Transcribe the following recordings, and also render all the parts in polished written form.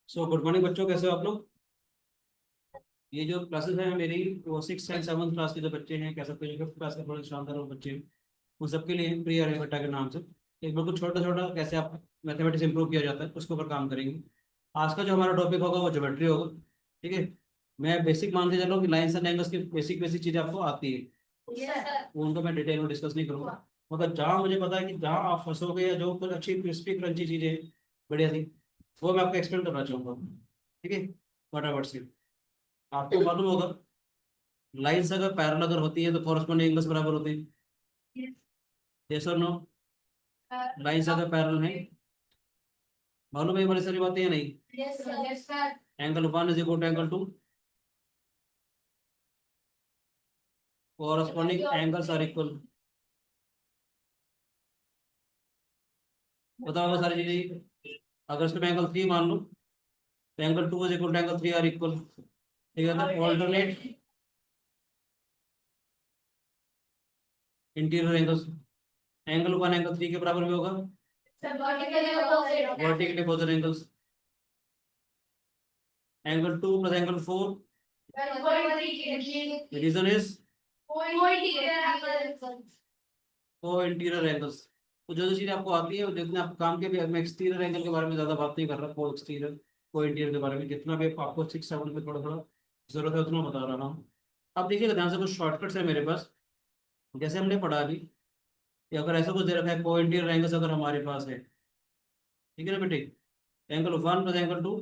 So good morning बच्चों, कैसे हो आप लोग। ये जो क्लासेस हैं मेरी, वो 6 एंड 7 क्लास के जो बच्चे हैं, कह सकते हैं जो 5th क्लास के थोड़े शानदार वो बच्चे हैं, उन सबके लिए प्रिय आर्यभट्टा के नाम से एक बिल्कुल छोटा छोटा कैसे आप मैथमेटिक्स इंप्रूव किया जाता है उसके ऊपर काम करेंगे। आज का जो हमारा टॉपिक होगा वो ज्योमेट्री होगा। ठीक है। मैं बेसिक मान के चल रहा हूँ कि लाइन्स एंड एंगल्स की बेसिक बेसिक चीज़ें आपको आती है। वो उनको मैं डिटेल में डिस्कस नहीं करूँगा, मगर जहाँ मुझे पता है कि जहाँ आप फंसोगे या जो कुछ अच्छी क्रिस्पी क्रंची चीज़ें बढ़िया थी, वो मैं आपको एक्सप्लेन करना चाहूँगा। ठीक है। फटाफट से आपको मालूम होगा, लाइन्स अगर पैरेलल अगर होती है तो कॉरस्पॉन्डिंग एंगल्स बराबर होते हैं। Yes or no. लाइन्स अगर पैरेलल हैं, मालूम है ये वाली सारी बातें या नहीं। Angle 1 is equal to angle 2, corresponding angles are equal. बताओ सारी चीजें। अगर इसको एंगल 3 मान लो तो angle 2 is equal to angle 3 are equal. ठीक है, तो alternate interior angles, angle 1 angle 3 के बराबर भी होगा। Vertically opposite angles, angle 2 plus angle 4, reason is co interior angles. तो जो जो चीज़ आपको आती है वो जितने आप काम के भी, मैं एक्सटीरियर एंगल के बारे में ज़्यादा बात नहीं कर रहा, को एक्सटीरियर को इंटीरियर के बारे में जितना भी आपको 6 7 में थोड़ा थोड़ा जरूरत है उतना बता रहा हूँ। अब देखिएगा ध्यान से, कुछ शॉर्टकट्स है मेरे पास। जैसे हमने पढ़ा अभी कि अगर ऐसा कुछ दे रखा है, को इंटीरियर एंगल्स अगर हमारे पास है, ठीक है ना बेटे, एंगल 1 प्लस एंगल 2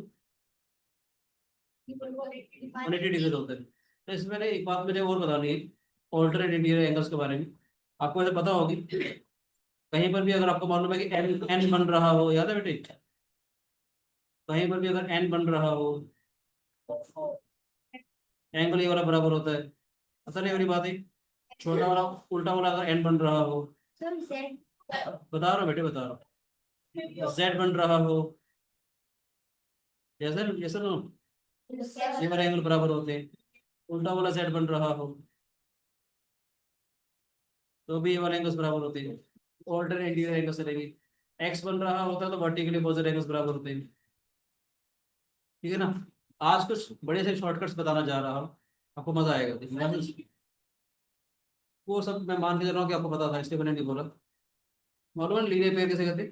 180 डिग्री होते हैं। तो इसमें ना एक बात मुझे और बतानी है ऑल्टरनेट इंटीरियर एंगल्स के बारे में। आपको ऐसे पता होगी, कहीं पर भी अगर आपको मालूम है कि एन एन बन रहा हो, याद है बेटे, कहीं पर भी अगर एन बन रहा हो, एंगल ये वाला बराबर होता है। पता नहीं वाली बात है। छोटा वाला उल्टा वाला अगर एन बन रहा हो, बता रहा हूँ बेटे, बता रहा हूँ, जेड बन रहा हो, जैसे जैसे ना ये वाला एंगल बराबर होते हैं। उल्टा वाला जेड बन रहा हो तो भी ये वाले एंगल्स बराबर होते हैं। ऑल्टरनेट इंटीरियर एंगल्स रहेंगे। एक्स बन रहा होता है तो वर्टिकली अपोजिट एंगल्स बराबर होते हैं। ठीक है ना। आज कुछ बड़े से शॉर्टकट्स बताना जा रहा हूँ, आपको मजा आएगा देखने। वो सब मैं मान के चल रहा हूँ कि आपको पता था, इसलिए मैंने नहीं बोला। मालूम है लीनियर पेयर कैसे करते,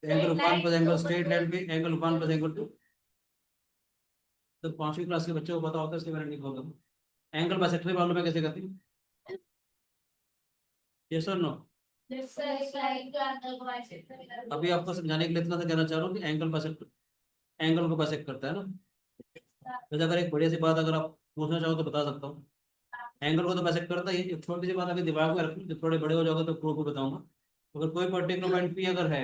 angle 1 plus angle straight line पे एंगल 1 प्लस एंगल 2। तो 5वीं क्लास के बच्चों को पता होता है, इसलिए मैंने नहीं बोला। एंगल बाइसेक्टर मालूम है कैसे करते हैं। Yes or no. अभी आपको समझाने के लिए इतना सा कहना चाह रहा हूँ कि एंगल बाइसेक्टर एंगल को बाइसेक्ट करता है ना। वैसे अगर एक बढ़िया सी बात अगर आप पूछना चाहो तो बता सकता हूँ। एंगल को तो बाइसेक्ट करता ही है। एक छोटी सी बात अगर दिमाग में रखनी, जब थोड़े बड़े हो जाओगे तो प्रूफ को बताऊंगा। अगर कोई पर्टिकुलर पॉइंट पी अगर है,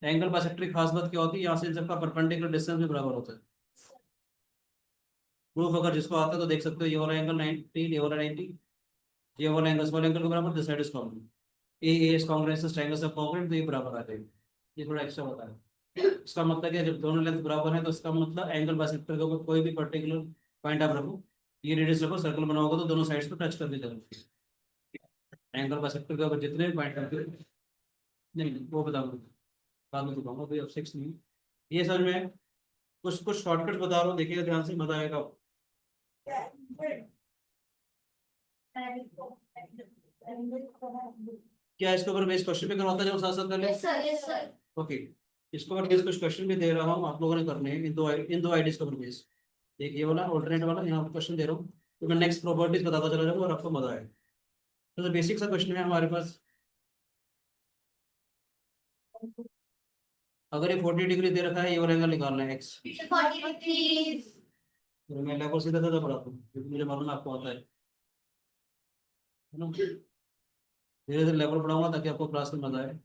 एंगल बाइसेक्टर की खास बात क्या होती है, यहाँ से इन सबका परपेंडिकुलर डिस्टेंस भी बराबर होता है। प्रूफ अगर जिसको आता है तो देख सकते हो, ये वाला एंगल 90, ये वाला 90, ये वाला एंगल स्मॉल एंगल के बराबर, this side is congruent, a is congruent, triangles are congruent, तो ये बराबर आ जाएगा। ये थोड़ा एक्स्ट्रा होता है। इसका मतलब है जब दोनों लेंथ बराबर है तो इसका मतलब एंगल बाइसेक्टर के ऊपर कोई भी पर्टिकुलर पॉइंट आप रखो, ये रेडियस रखो, सर्कल बनाओगे तो दोनों साइड्स को टच करके चलो। एंगल बाइसेक्टर के ऊपर जितने भी पॉइंट रखे, नहीं नहीं, वो बताऊंगा बाद में बताऊंगा, अभी अब 6 नहीं। ये सर मैं कुछ कुछ शॉर्टकट बता रहा हूँ, देखिएगा ध्यान से, मजा आएगा। क्या इसके ऊपर बेस क्वेश्चन भी करवाता जाऊँ साथ साथ पहले। ओके। इसके ऊपर बेस कुछ क्वेश्चन भी दे रहा हूँ, आप लोगों ने करने हैं इन दो आईडीज के ऊपर बेस। एक ये वाला ऑल्टरनेट वाला यहाँ पर क्वेश्चन दे रहा हूँ, तो मैं नेक्स्ट प्रॉपर्टीज बताता चला जाऊँगा और आपको मजा आएगा। तो बेसिक सा क्वेश्चन है हमारे पास। अगर ये 40 डिग्री दे रखा है, ये वाला एंगल निकालना है एक्स। तो मैं लेवल सीधा सीधा पढ़ाता हूँ क्योंकि मुझे मालूम है आपको आता है ना। धीरे धीरे लेवल पढ़ाऊंगा ताकि आपको क्लास में मजा आए।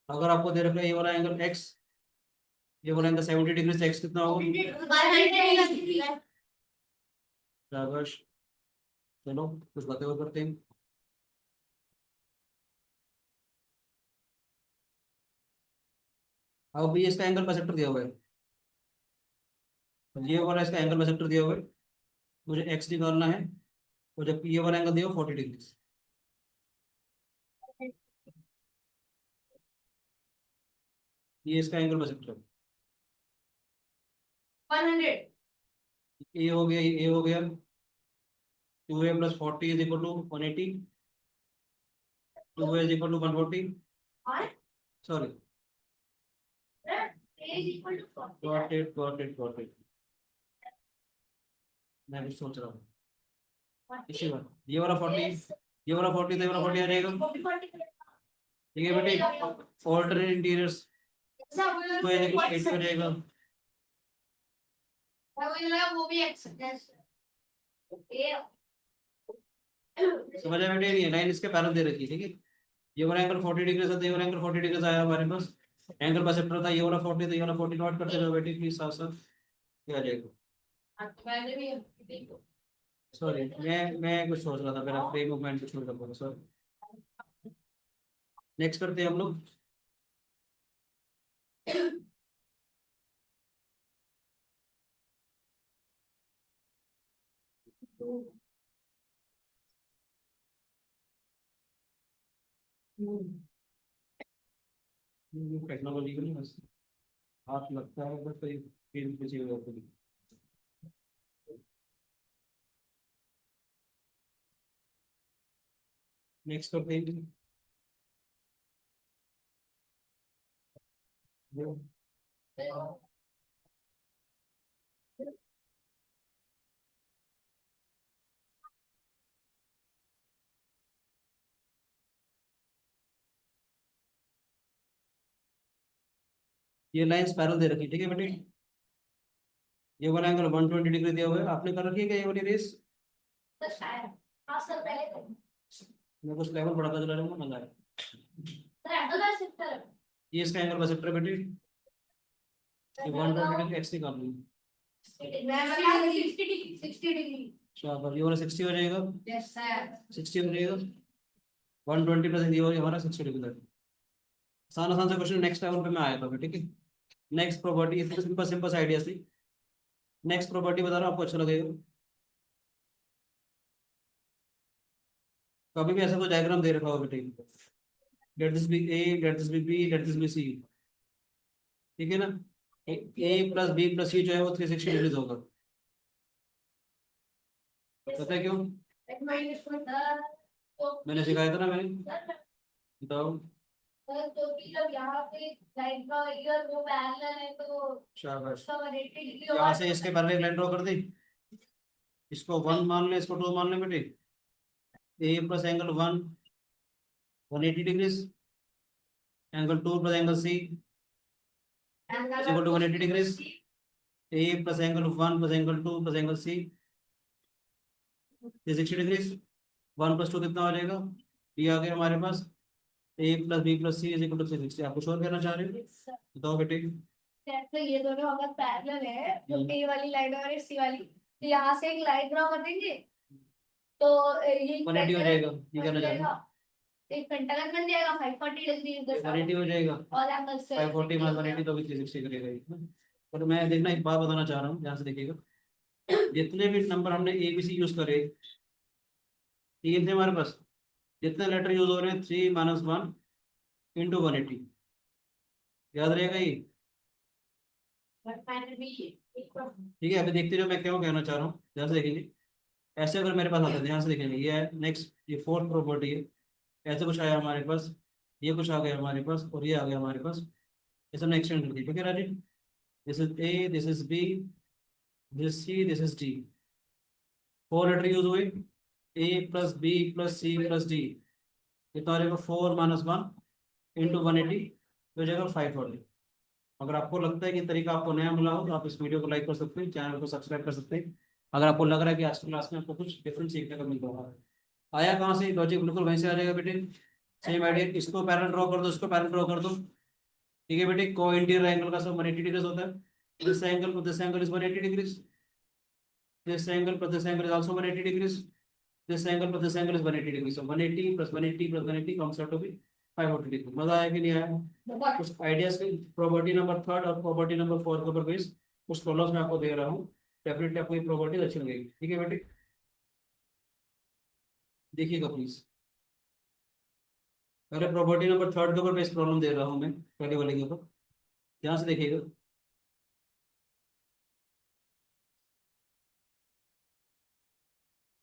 अगर आपको दे रखा है ये वाला एंगल एक्स, ये वाला एंगल 70 डिग्री से एक्स कितना होगा। शाबाश। चलो कुछ बातें और करते हैं। अब भी इसका एंगल बाइसेक्टर दिया हुआ है, तो ये वाला इसका एंगल बाइसेक्टर दिया हुआ है, मुझे एक्स निकालना है। और जबकि ये वाला एंगल दिया हुआ 40 डिग्री। ये इसका एंगल बाइसेक्टर। 100। ये हो गया, ये हो गया। 2a + 40 is equal to 180। 2a is equal to 140। और sorry, a is equal to 40। Got it, got it, got it. मैं भी सोच रहा हूँ इसी बात, ये वाला 40, ये वाला 40, तो ये वाला 40 आ जाएगा। ठीक है बेटे, ऑल्टरनेट इंटीरियर्स तो ये देखो 80 हो जाएगा। वो भी एक्सप्रेस ए समझ आया बेटे? नहीं, लाइन इसके पैरेलल दे रखी है, ठीक है। ये वाला एंगल 40 डिग्री था, ये वाला एंगल 40 डिग्री आया हमारे पास। एंगल बाइसेक्टर था, ये वाला 40 था, ये वाला 40। नोट करते जाओ बेटे प्लीज, साथ साथ। क्या आ जाएगा? मैंने भी सॉरी, मैं कुछ सोच रहा था, मेरा फ्रेम मूवमेंट कुछ छोड़ रहा, सॉरी। नेक्स्ट करते हैं हम लोग। टेक्नोलॉजी का नहीं बस हाथ लगता है, बस कोई फील्ड किसी को होती है। नेक्स्ट करते हैं। ये लाइन पैरेलल दे रखी है, ठीक है बेटे। ये वाला एंगल 120 डिग्री दिया हुआ है, आपने कर रखी है क्या ये वाली रेस? शायद 5 साल पहले तो मैं कुछ लेवल बढ़ाता चला जाऊंगा, मजा आए। ये इसका एंगल बाइसेक्टर बेटे, ये 120 डिग्री एक्स निकाल लूँ। 60 डिग्री। शाबाश, ये वाला 60 हो जाएगा। Yes sir. 60 हो जाएगा। 120 प्लस ये हो हमारा 60 डिग्री। आसान आसान से क्वेश्चन नेक्स्ट लेवल पे मैं आया था, ठीक है। Next property, simple simple idea से। नेक्स्ट प्रॉपर्टी बता रहा हूँ, आपको अच्छा लगेगा। कभी भी ऐसा कोई डायग्राम दे रखा होगा बेटे, let this be a, let this be b, let this be c, ठीक है ना। A plus B plus c जो है वो 360 डिग्रीज होगा। पता है क्यों? मैंने सिखाया था ना, मैंने। बताओ। तो भी जब यहाँ पे लाइन का एरिया वो पैरेलल है तो शाबाश, उसका 180 डिग्री यहाँ से इसके पैरेलल एक लाइन ड्रॉ कर दी। इसको 1 मान ले, इसको 2 मान ले बेटे। A plus angle 1 180 degrees, angle 2 plus angle C is equal to 180 degrees. A plus angle 1 plus angle 2 plus angle C 360 degrees. 1 + 2 कितना हो जाएगा? ये आ गया हमारे पास। A plus B plus C is equal to 360। आप कुछ और कहना चाह रहे हो? बताओ बेटे। तो ये दोनों अगर पैरेलल है तो ए वाली लाइन और सी वाली, तो यहाँ से एक लाइन ड्रॉ कर देंगे तो ये 180 हो जाएगा, ये कहना चाह रहे हो? एक पेंटागन बन जाएगा 540 डिग्री उधर 180 हो जाएगा। और एंगल से 540 माइनस 180 तो भी 360 करेगा ये, है ना? पर मैं देखना एक बात बताना चाह रहा हूँ, ध्यान से देखिएगा। जितने भी नंबर हमने ए बी सी यूज करे, तीन थे हमारे पास। जितने लेटर यूज हो रहे हैं 3 - 1 × 180, याद रहेगा ये? ठीक है, अभी देखते रहो मैं क्यों कहना चाह रहा हूँ, ध्यान से देखेंगे। ऐसे अगर मेरे पास आता है, ध्यान से देखेंगे, ये है नेक्स्ट, ये फोर्थ प्रॉपर्टी है। ऐसे कुछ आया हमारे पास, ये कुछ आ गया हमारे पास, और ये आ गया हमारे पास। इसे हमने एक्सटेंड कर दिया, ठीक है Rajiv. This is A, this is B, this C, this is D. 4 letter use हुए, A plus B plus C plus D. कितना हो जाएगा? 4 - 1 × 180 तो हो जाएगा 540। अगर आपको लगता है कि तरीका आपको नया मिला हो तो आप इस वीडियो को लाइक कर सकते हैं, चैनल को सब्सक्राइब कर सकते हैं। अगर आपको लग रहा है कि आज की क्लास में आपको कुछ डिफरेंट सीखने को मिल रहा है। आया कहाँ से? लॉजिक बिल्कुल वहीं से आ जाएगा बेटे। सेम आइडिया, इसको पैरेलल ड्रॉ कर दो, इसको पैरेलल ड्रॉ कर दो। ठीक है बेटे, को इंटीरियर एंगल का सब 180 डिग्री होता है। This angle, this angle is 180 degrees. This angle plus this angle is also 180 degrees. This angle plus this angle is 180 degrees. So 180 plus 180 plus 180 comes out to be 540 degree. मजा आया कि नहीं आया? कुछ आइडियाज के property number 3 और property number 4 के ऊपर बेस कुछ प्रॉब्लम्स मैं आपको दे रहा हूँ। डेफिनेटली आपको ये प्रॉपर्टीज अच्छी लगेगी, ठीक है बेटे। देखिएगा प्लीज। पहले प्रॉपर्टी नंबर 3 के ऊपर बेस प्रॉब्लम दे रहा हूँ मैं, पहले वाले के ऊपर। ध्यान से देखिएगा।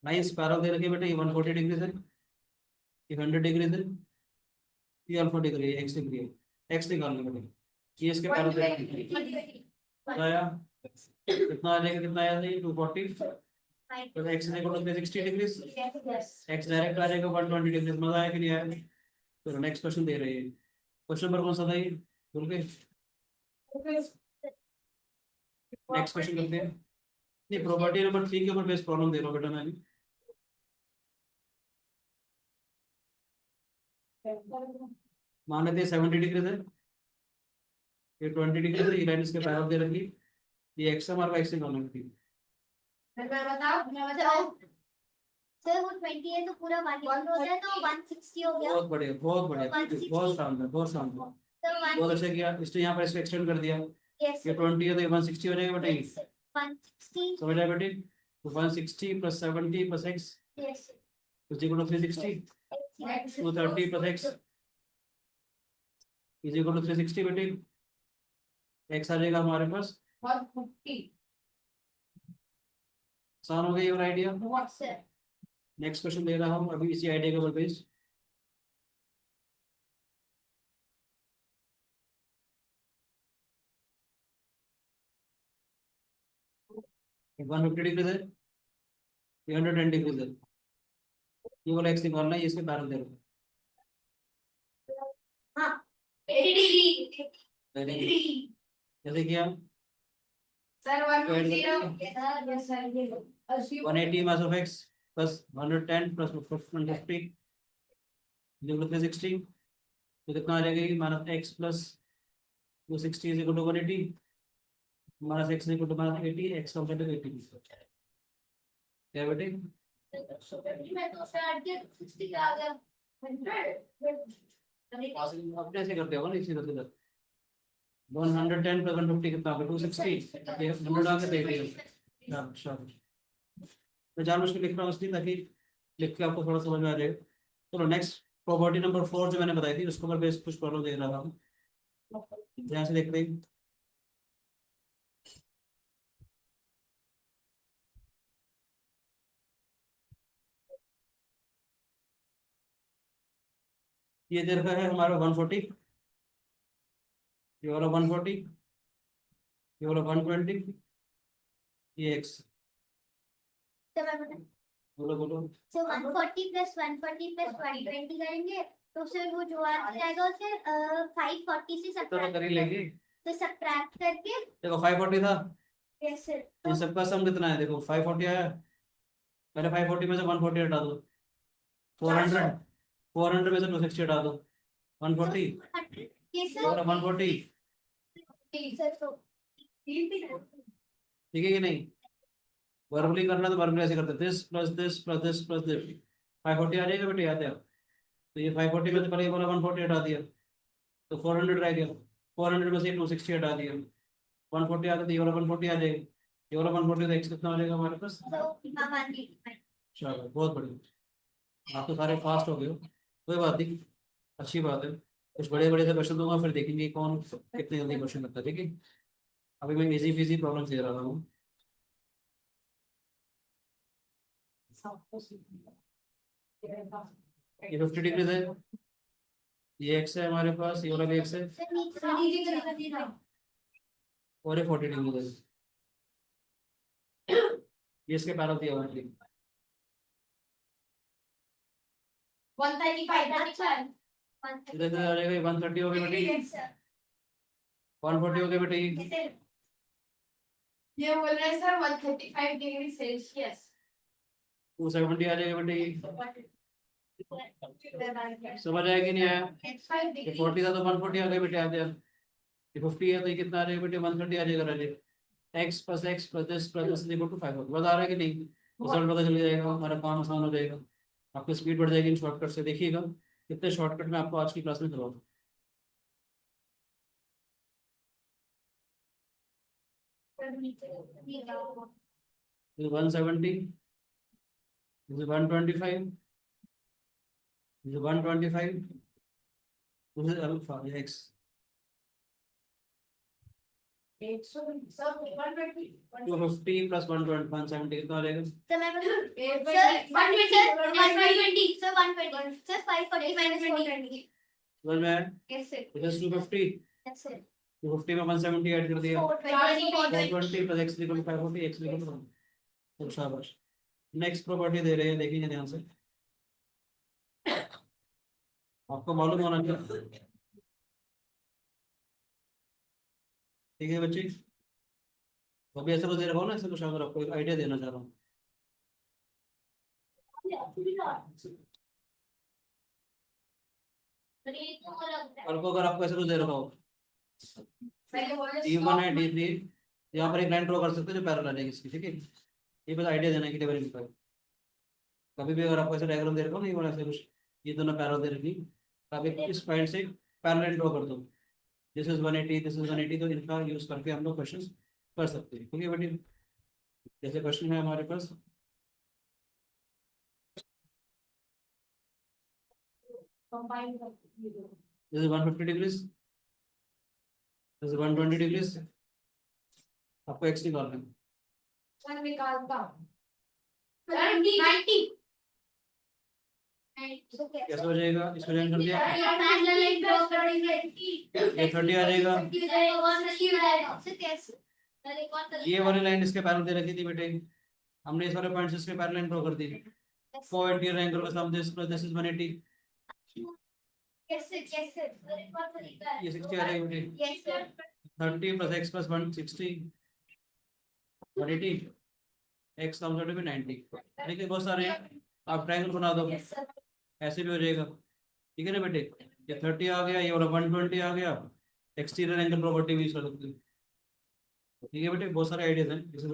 नाइस पैरल दे रखिए बेटा, ये 140 डिग्री है, ये 100 डिग्री है, ये अल्फा डिग्री है, एक्स डिग्री है, एक्स निकाल लो बेटा। ये इसके पैरल दे रखिए। आया कितना आ जाएगा, कितना आया था, 240, तो X is equal to 360 degree, X direct आ जाएगा 120 डिग्री। मजा आया कि नहीं आया? तो नेक्स्ट क्वेश्चन दे रही है। क्वेश्चन नंबर कौन सा था ये, बोल के? नेक्स्ट क्वेश्चन करते हैं। नहीं, प्रॉपर्टी नंबर 3 के ऊपर बेस प्रॉब्लम दे रहा हूँ बेटा मैं अभी। मान लेते हैं 70 डिग्री है, ये 20 डिग्री है, ये लाइन इसके पैरल दे रखी, ये एक्स हमारा एक्स निकालना है। मैं बताऊं सर, वो 20 है तो पूरा 1 हो जाए तो 160 हो गया। बहुत बढ़िया, बहुत बढ़िया, 160। बहुत शानदार, बहुत शानदार, तो बहुत अच्छा किया। इसने यहाँ पर इसको एक्सटेंड कर दिया, ये 20 है तो ये 160 हो जाएगा बेटा, ये 160 समझ आया बेटे? तो 160 plus 70 plus x is equal to 360, 230 plus x is equal to 360 बेटे। एक्स आ जाएगा हमारे पास 150। आसान हो गई और आइडिया। व्हाट्सएप नेक्स्ट क्वेश्चन दे रहा हूँ अभी इसी आइडिया के ऊपर बेस्ड। ये 150 डिग्री है, ये 110 डिग्री है, ये वाला एक्स निकालना है, ये इसके पैरल दे रहा हूँ। हाँ 80 डिग्री जैसे कि हम sir 150 180 sir minus of x plus 110 plus 150 360, तो कितना आ जाएगा, minus x plus 260 is equal to 180, minus x equal to minus 80, x का वैल्यू 80 क्या बेटे? मैं तो सर 60 का आ गया 100 अपने ऐसे करते होगा ना, इसी तरह से 110 प्लस 150 कितना होगा, 260, 100 आके देख लिया। अच्छा, मैं जानबूझ के लिख रहा हूँ इसलिए ताकि लिख के आपको थोड़ा समझ में आ जाए। चलो नेक्स्ट, प्रॉपर्टी नंबर 4 जो मैंने बताई थी उसके ऊपर बेस कुछ प्रॉब्लम दे रहा था, ध्यान से देखते हैं। ये दे रखा है हमारा 140, ये वाला 140, ये वाला 120, ये एक्स। तो मैं बता बोलो बोलो। सो 140 प्लस 140 प्लस 120 करेंगे तो फिर वो जो आ जाएगा उसे 540 से तो सब्ट्रैक्ट कर ही लेंगे। तो सब्ट्रैक्ट करके देखो 540 था, यस सर इन सबका सम कितना है, देखो 540 आया, पहले 540 में से 140 हटा दो, 400, 400 में से 260 हटा दो, 140, ये ये वाला सर 140, सर तो ठीक है कि नहीं? वर्बली करना तो वर्बली ऐसे करते, this plus this plus this plus this, 540 आ जाएगा बेटे, याद है? तो ये 540 में से पहले ये वाला 140 हटा दिया, तो 400 रह गया, 400 में से 260 हटा दिया, 140 आता तो ये वाला 140 आ जाएगा, ये वाला 140 तो एक्स कितना हो जाएगा हमारे पास। चलो बहुत बढ़िया, आप तो सारे फास्ट हो गए हो, कोई बात नहीं, अच्छी बात है। कुछ बड़े बड़े से क्वेश्चन दूंगा, फिर देखेंगे कौन कितने जल्दी क्वेश्चन करता है, ठीक है? अभी मैं इजी पीजी प्रॉब्लम दे रहा हूँ। ये 50 डिग्री है, ये एक्स है हमारे पास, ये वाला भी एक्स है, और ये 40 डिग्री है, ये इसके पैरल दिया हुआ है। 135 इधर से आ जाएगा 130 हो गया बेटे, 140 हो गया बेटे, ये बोल रहे हैं सर 135 डिग्री सेल्सियस 270 आ जाएगा बेटे, समझ आया कि नहीं आया? ये 40 था तो 140 आ गया बेटे, आ गया। ये 50 है तो ये कितना आ जाएगा बेटे, 130 आ जाएगा Raje. X plus X plus this plus this is equal to 5 बता रहा है कि नहीं? रिजल्ट पता चल जाएगा, हमारा काम आसान हो जाएगा, आपकी स्पीड बढ़ जाएगी इन शॉर्टकट से। देखिएगा कितने शॉर्टकट में आपको आज की क्लास में करवा दूँ। 170, 125, 125, अल्फा एक्स, 250 प्लस 120 170 कितना आ जाएगा? सर मैं बता सर 120 सर 120 सर 540 minus 420 समझ में आया? yes sir इधर 250 yes sir 250 में 170 ऐड कर दिया 420 420 plus x equal 540 x equal तो शाबाश। नेक्स्ट प्रॉपर्टी दे रहे हैं, देखिए ध्यान से, आपको मालूम होना चाहिए। ठीक है बच्चे, अभी ऐसा कुछ दे रखा हो ना, ऐसा कुछ अगर आपको एक आइडिया देना चाह रहा हूँ। और अगर आपको ऐसा कुछ दे रखा हो, D1 है D3, यहाँ पर एक लाइन ड्रॉ कर सकते हो जो पैरेलल है इसकी, ठीक है, ये बस आइडिया देना है कि टेबल का। कभी भी अगर आपको ऐसा डायग्राम दे रखा हो ना, ये वाला ऐसा कुछ, ये दोनों पैरेलल दे रखी, आप एक इस पॉइंट से पैरेलल ड्रॉ कर दो, दिस इज 180 दिस इज 180, तो इनका यूज करके हम लोग क्वेश्चन कर सकते हैं। ठीक है बेटी, जैसे क्वेश्चन है हमारे पास, this is 150 degrees, this is 120 degrees, आपको एक्स निकालना है। सर निकालता हूं 90 कैसे हो जाएगा, इसको ज्वाइन कर दिया, पैरेलल लाइन ड्रॉ करेंगे ये 30 आ जाएगा, ये वाली लाइन इसके पैरेलल दे रखी थी बेटे, हमने इस वाले पॉइंट से इसके पैरेलल ड्रॉ कर दी, पॉइंट ये एंगल का सम दिस प्लस दिस इज 180, कैसे कैसे ये 60 आ जाएगा बेटे, yes sir 30 plus x plus 160 180, x कम में 90। देखिए बहुत सारे हैं, आप ट्रायंगल बना दो, यस सर ऐसे भी हो जाएगा। ठीक है ना बेटे, ये 30 आ गया, ये वाला 120 आ गया, एक्सटीरियर एंगल प्रॉपर्टी भी यूज कर सकते हैं। ठीक है बेटे, बहुत सारे आइडियाज हैं जैसे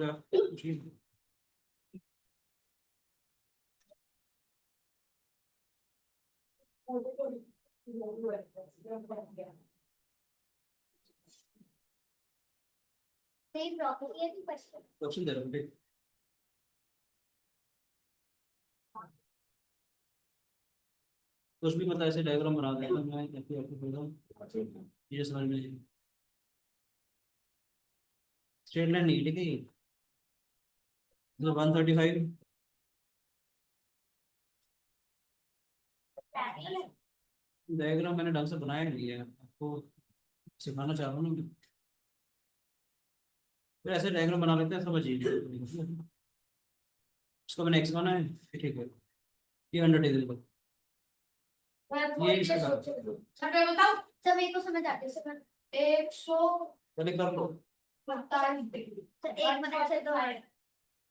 नहीं प्रॉपर्टी है क्वेश्चन क्वेश्चन दे रहा हूँ बेटे, कुछ भी मतलब ऐसे डायग्राम बना देता हूँ मैं, ताकि आपको थोड़ा ये समझ में आए। स्ट्रेट लाइन नहीं, ठीक है, ये 135, डायग्राम मैंने ढंग से बनाया नहीं है, आपको सिखाना चाह रहा हूँ ना, फिर ऐसे डायग्राम बना लेते हैं, समझिए। इसको मैंने एक्स माना है, ठीक है, ये 100 डिग्री पर, ये इसका सर मैं बताऊं सर मेरे को समझ आती है सर 100 पहले कर लो। 45 डिग्री सर एक मिनट से तो है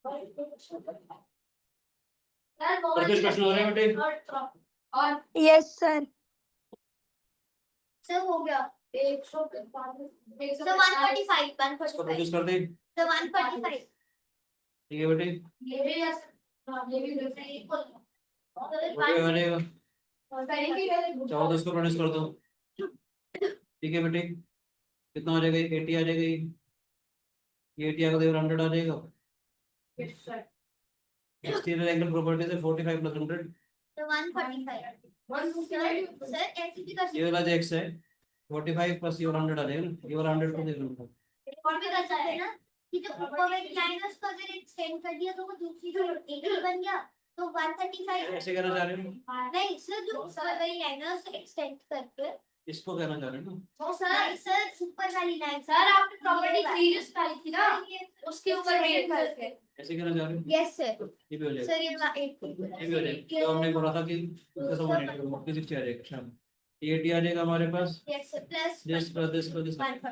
सर और कुछ प्रश्न हो रहे हैं बेटे? और यस सर सर हो गया 100 सर 145 इसको प्रोड्यूस कर दे, सर 145 ठीक है बेटे, ये भी यस ये भी इक्वल बेटे हो जाएगा, चाहो तो इसको प्रोड्यूस कर दो। ठीक है बेटे, कितना हो जाएगा, 80 आ जाएगा, ये 80 आगे 100 आ जाएगा, एक्सटीरियर एंगल प्रॉपर्टी से 45 प्लस 100, तो 145 सर ऐसे भी कर ये वाला जो x है 45 प्लस ये वाला 100 आ जाएगा ना, ये वाला 100 को देख लो, और भी कर सकते हैं ना कि जब ऊपर वाली लाइन है उसको अगर एक्सटेंड कर दिया तो वो दूसरी जो एक ही बन गया तो 135 ऐसे कहना चाह रहे हो, नहीं सर जो ऊपर वाली लाइन है उसको एक्सटेंड करके इसको कहना चाह रहे हो ना, तो सर ऊपर वाली लाइन सर आपने प्रॉपर्टी 3 यूज करी थी ना उसके ऊपर वेट करके ऐसे कहना चाह रहे हो, यस सर ये भी हो जाएगा, सर ये ये भी हो जाएगा, तो हमने बोला था कि इसका सम 180 मुक्ति 60 आ जाएगा, शाम ये 80 आ जाएगा हमारे पास, yes sir plus this plus this plus this, 1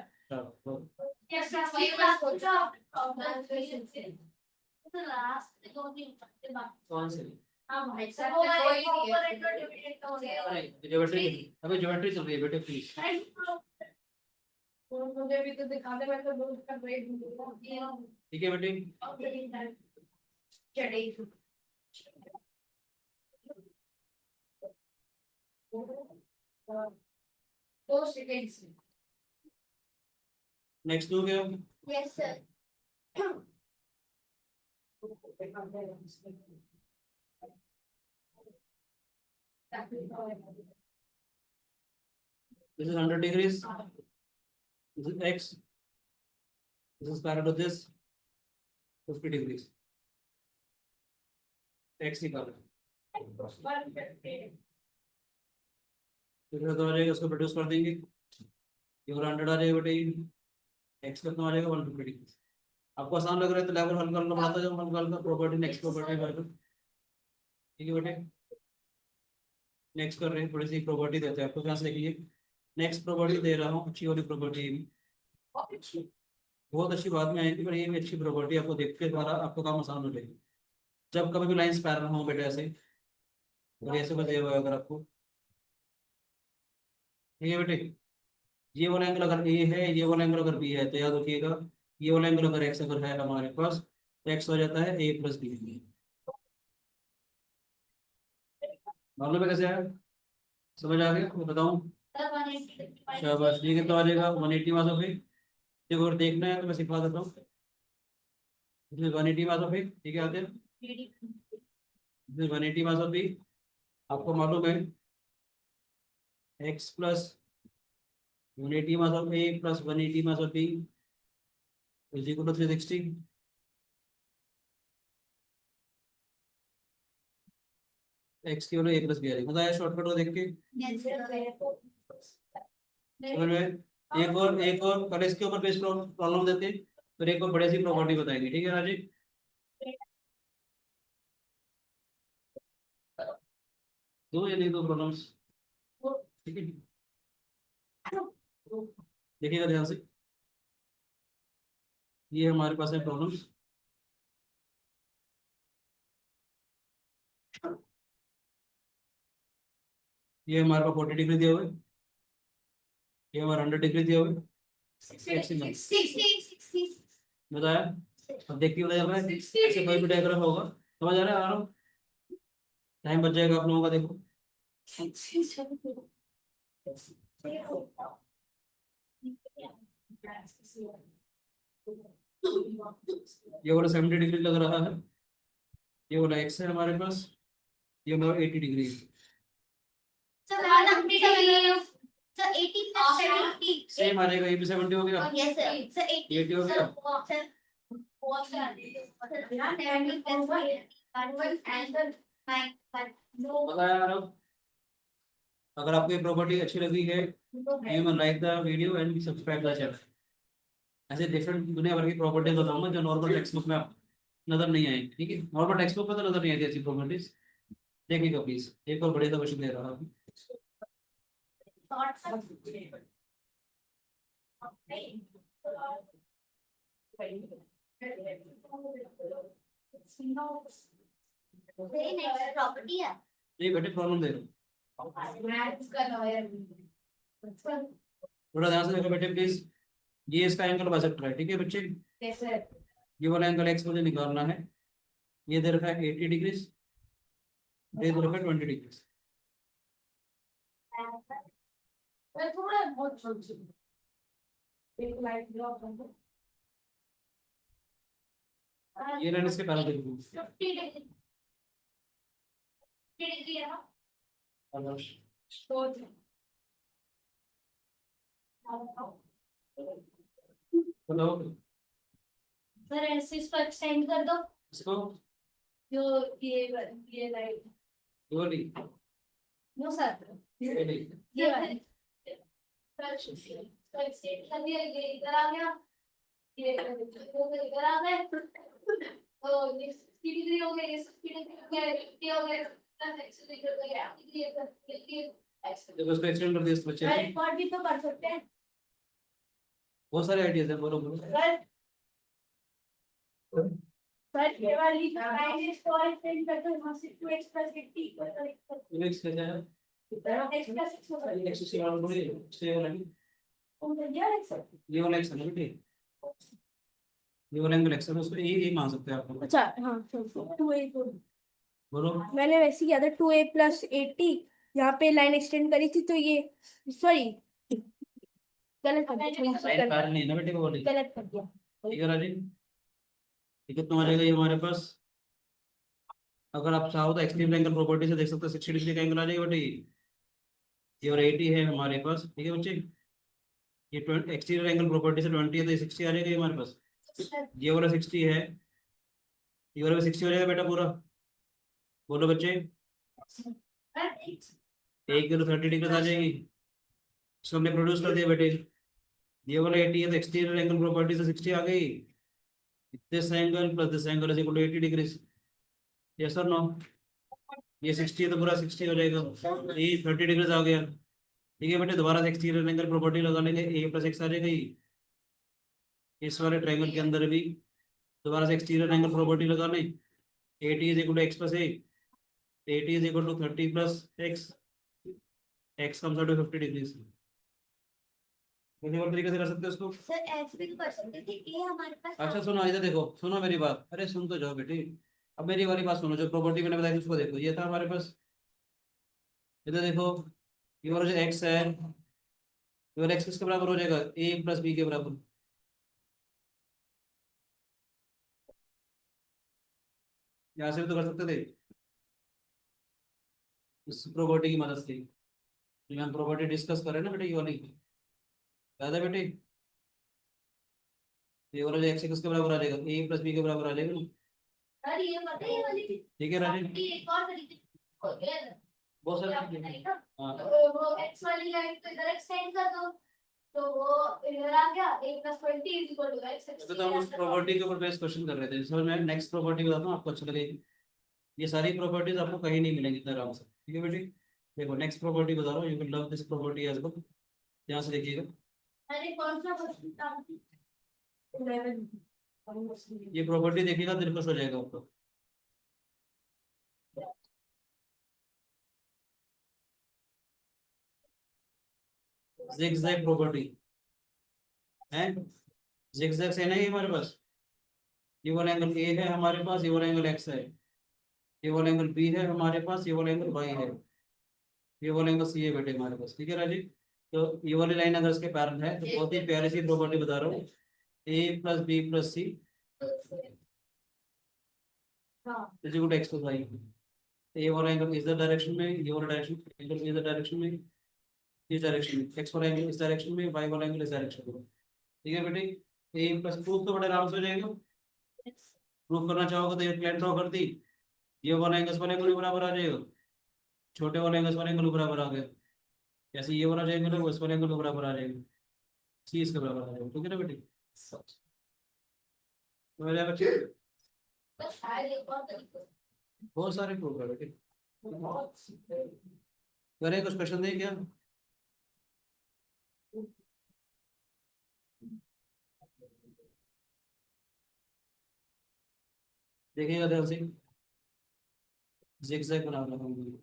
yes sir ये क्लास सोचो ट्रांसलेशन से तो लास्ट दो दिन बाद कौन से हां भाई सर वो ऑपरेटर डिविडेंड तो हो गया अरे ज्योमेट्री, अभी ज्योमेट्री चल रही है बेटे प्लीज, मुझे भी तो दिखा दे मैं तो बहुत का ग्रेड ठीक है बेटे, चढ़े दो सेकंड्स नेक्स्ट हो गया, yes sir this is 100 degrees, this is x, this is parallel to this 50 degrees. X निकालो, फिर तो आ जाएगा, उसको प्रोड्यूस कर देंगे, ये 100 आ जाएगा बेटे, एक्स कितना आ जाएगा 150 डिग्री। आपको आसान लग रहा है तो लेवल हल करना पड़ता है, जब हल करना प्रॉपर्टी नेक्स्ट प्रॉपर्टी कर दो। ठीक है बेटे, नेक्स्ट कर रहे हैं, थोड़ी सी प्रॉपर्टी देते हैं आपको, यहाँ से देखिए नेक्स्ट प्रॉपर्टी दे रहा हूँ, अच्छी वाली प्रॉपर्टी, बहुत अच्छी बात में आएगी, पर ये भी अच्छी प्रॉपर्टी आपको देख के द्वारा आपको काम आसान हो जाएगी। जब कभी भी लाइन्स पैरेलल हो बेटे ऐसे, और ऐसे को दिया हुआ है अगर आपको, ठीक है बेटे, ये वाला एंगल अगर ए है, ये वाला एंगल अगर बी है, तो याद रखिएगा ये वाला एंगल अगर एक्स अगर है हमारे पास, तो एक्स हो जाता है ए प्लस बी। मालूम है कैसे है, समझ आ गया, मैं बताऊं? शाबाश, ये कितना आ जाएगा 180 मास ऑफ ए। देखो अगर देखना है तो मैं सिखा देता हूँ, 180 मास ऑफ ए, ठीक है आते हैं, 180 मास ऑफ बी, आपको मालूम है x plus 180 minus of a plus 180 minus of b is equal to 360। X की वैल्यू ए प्लस बी आ रही है, मजा आया शॉर्टकट को देख के, समझ में? एक और कल इसके ऊपर बेस प्रॉब्लम देते हैं, फिर एक और बड़े सी प्रॉपर्टी बताएंगे, ठीक है राजी? दो या नहीं दो प्रॉब्लम्स, ठीक है, देखिएगा ध्यान से, ये हमारे पास है प्रॉब्लम्स, ये हमारे पास 40 डिग्री दिया हुआ है, ये हमारा 100 डिग्री दिया हुआ है, बताया? अब देखिए बताया रहा है, ऐसे कोई भी डायग्राम होगा, समझ आ रहा है आराम, टाइम बच जाएगा आप लोगों का, देखो ये वाला 70 डिग्री लग रहा है, ये वाला एक्स है हमारे पास, ये हमारा 80 डिग्री है, सेम आ जाएगा, ये भी 70 हो गया, 80 हो गया, बताया आराम। अगर आपको ये प्रॉपर्टी अच्छी लगी है, you can like the video and subscribe the channel. ऐसे डिफरेंट दुनिया भर की प्रॉपर्टीज बताऊंगा जो नॉर्मल टेक्स्ट बुक में आप नजर नहीं आएगी, ठीक है, नॉर्मल टेक्स्ट बुक में तो नजर नहीं आती ऐसी प्रॉपर्टीज, देखिएगा प्लीज, एक और बड़े सा क्वेश्चन दे रहा हूँ। प्रॉपर्टी है, ये बेटे प्रॉब्लम दे रहा हूँ, थोड़ा ध्यान से देखो बेटे प्लीज, ये इसका एंगल बाइसेक्टर है, ठीक है बच्चे, ये वाला एंगल एक्स मुझे निकालना है, ये दे रखा है 80 डिग्रीज, ये दे रखा है 20 डिग्रीज, ये लाइन इसके पैरल देखो, हेलो, सर ऐसे इसको एक्सटेंड कर दो, इसको जो ये लाइट, ये वाली, नो सर, ये वाली, ये वाली इसको एक्सटेंड कर दिया, ये इधर आ गया, ये इधर आ गए, तो ये 60 डिग्री हो गया, ये 60 डिग्री हो गया, ये हो गया, जब उसको एक्सटेंड कर दिया इस बच्चे ने, और भी तो कर सकते हैं बहुत सारे आइडियाज है, बोलो बोलो। सर ये वाली लाइन इसको एक्सटेंड करते हैं, वहां से 2x + 80 ये एक्स कैसा है, x + 6 होगा, एक्स से वाला बोलिए, से वाला नहीं, तो यार सर, ये वाला एक्स है ना बेटे, ये वाला एंगल एक्स है, उसको ये मान सकते हैं आप, अच्छा हाँ, 2a बोलो। मैंने वैसे किया था, 2a + 80, यहाँ पे लाइन एक्सटेंड करी थी, तो ये सॉरी गलत कर दिया, लाइन पैरेलल नहीं है ना बेटे, वो वाली, गलत कर दिया, ठीक है राजी, ठीक है, तुम्हारा जाएगा ये हमारे पास, अगर आप चाहो तो एक्सट्रीम एंगल प्रॉपर्टी से देख सकते हो, 60 डिग्री का एंगल आ जाएगा बेटे, ये और 80 है हमारे पास, ठीक है बच्चे, ये एक्सटीरियर एंगल प्रॉपर्टी से 20 है, तो ये 60 आ जाएगा ये हमारे पास, ये वाला 60 है, ये वाला 60 हो जाएगा बेटा पूरा। बोलो बच्चे, 1 किलो 30 डिग्री आ जाएगी। इसको हमने प्रोड्यूस कर दिया बेटे। ये वाला 80 है तो एक्सटीरियर एंगल प्रॉपर्टी से 60 आ गई। This angle plus this angle is equal to 80 degree. Yes or no? ये 60 है तो पूरा 60 हो जाएगा। ये 30 डिग्री आ गया। ठीक है बेटे, दोबारा से एक्सटीरियर एंगल प्रॉपर्टी लगा लेंगे, ए प्लस एक्स आ जाएगा। इस वाले ट्रायंगल के अंदर भी दोबारा से एक्सटीरियर एंगल प्रॉपर्टी लगा लें। 80 is equal to x plus a, 80 is equal to 30 plus x, x comes out to 50 degree. किसी और तरीके से कर सकते हो इसको। सर ऐसे भी तो कर सकते थे, ये हमारे पास अच्छा सुनो, इधर देखो, सुनो मेरी बात, अरे सुन तो जाओ बेटी। अब मेरी वाली बात सुनो, जो प्रॉपर्टी मैंने बताई थी उसको देखो। ये था हमारे पास, इधर देखो, ये वाला जो एक्स है, ये वाला एक्स किसके बराबर हो जाएगा? ए प्लस बी के बराबर। यहाँ से भी तो कर सकते थे इस प्रॉपर्टी की मदद से। जो हम प्रॉपर्टी डिस्कस कर रहे हैं ना बेटे, ये वाली याद है बेटे? ये वाला जो एक्स किसके बराबर आ जाएगा? ए प्लस बी के बराबर आ जाएगा ना। अरे ये पता है ये वाली थी। ठीक है राजीव, ये एक और तरीके हो गया ना। बहुत क्या सारे बताइए ठीक ना? है। हाँ, वो एक्स वाली लाइन को इधर एक्सटेंड कर दो, तो वो इधर आ गया, a + 20 is equal to x। तो हम उस प्रॉपर्टी के ऊपर बेस क्वेश्चन कर रहे थे। सर मैं नेक्स्ट प्रॉपर्टी बताता हूँ, आपको अच्छा लगेगी। ये सारी प्रॉपर्टीज आपको कहीं नहीं मिलेंगी इतना आराम से। ठीक है बेटी, देखो नेक्स्ट प्रॉपर्टी बता रहा हूँ, you will love this property as well. ध्यान से देखिएगा। अरे कौन सा क्वेश्चन था? 11। ये प्रॉपर्टी देखिएगा दिल खुश हो जाएगा आपको। जिगजैग प्रॉपर्टी है, जिगजैग से नहीं हमारे पास। ये वाला एंगल ए है हमारे पास, ये वाला एंगल एक्स है, ये वाला एंगल बी है हमारे पास, ये वाला एंगल वाई है, ये वाला एंगल सी है बेटे हमारे पास। ठीक है राजीव? तो ये वाली लाइन अगर इसके पैरेलल है तो बहुत ही प्यारी सी प्रॉपर्टी बता रहा हूँ, a plus B plus c हाँ is equal to x plus y. ये वाला एंगल इस डायरेक्शन में, ये वाला डायरेक्शन एंगल इस डायरेक्शन में, इस डायरेक्शन में, एक्स वाला एंगल इस डायरेक्शन में, वाई वाला एंगल इस डायरेक्शन में। ठीक है बेटे, ए प्लस प्रूफ तो बड़े आराम से हो जाएगा। प्रूफ करना चाहोगे तो ये प्लेन ड्रॉ कर दी, ये वाला एंगल इस वाले एंगल के बराबर आ जाएगा, छोटे वाले एंगल इस वाले एंगल के बराबर आ गया। जैसे ये वाला जो एंगल है वो इस वाले एंगल के बराबर आ जाएगा, सी इसके बराबर आ जाएगा। ठीक है ना बेटे? तो मेरे बच्चे तो शायद एक और तरीके बहुत सारे प्रूफ है बेटे। करें कुछ क्वेश्चन दें क्या? देखिएगा ध्यान से, जिगजैग बना रहा हूँ।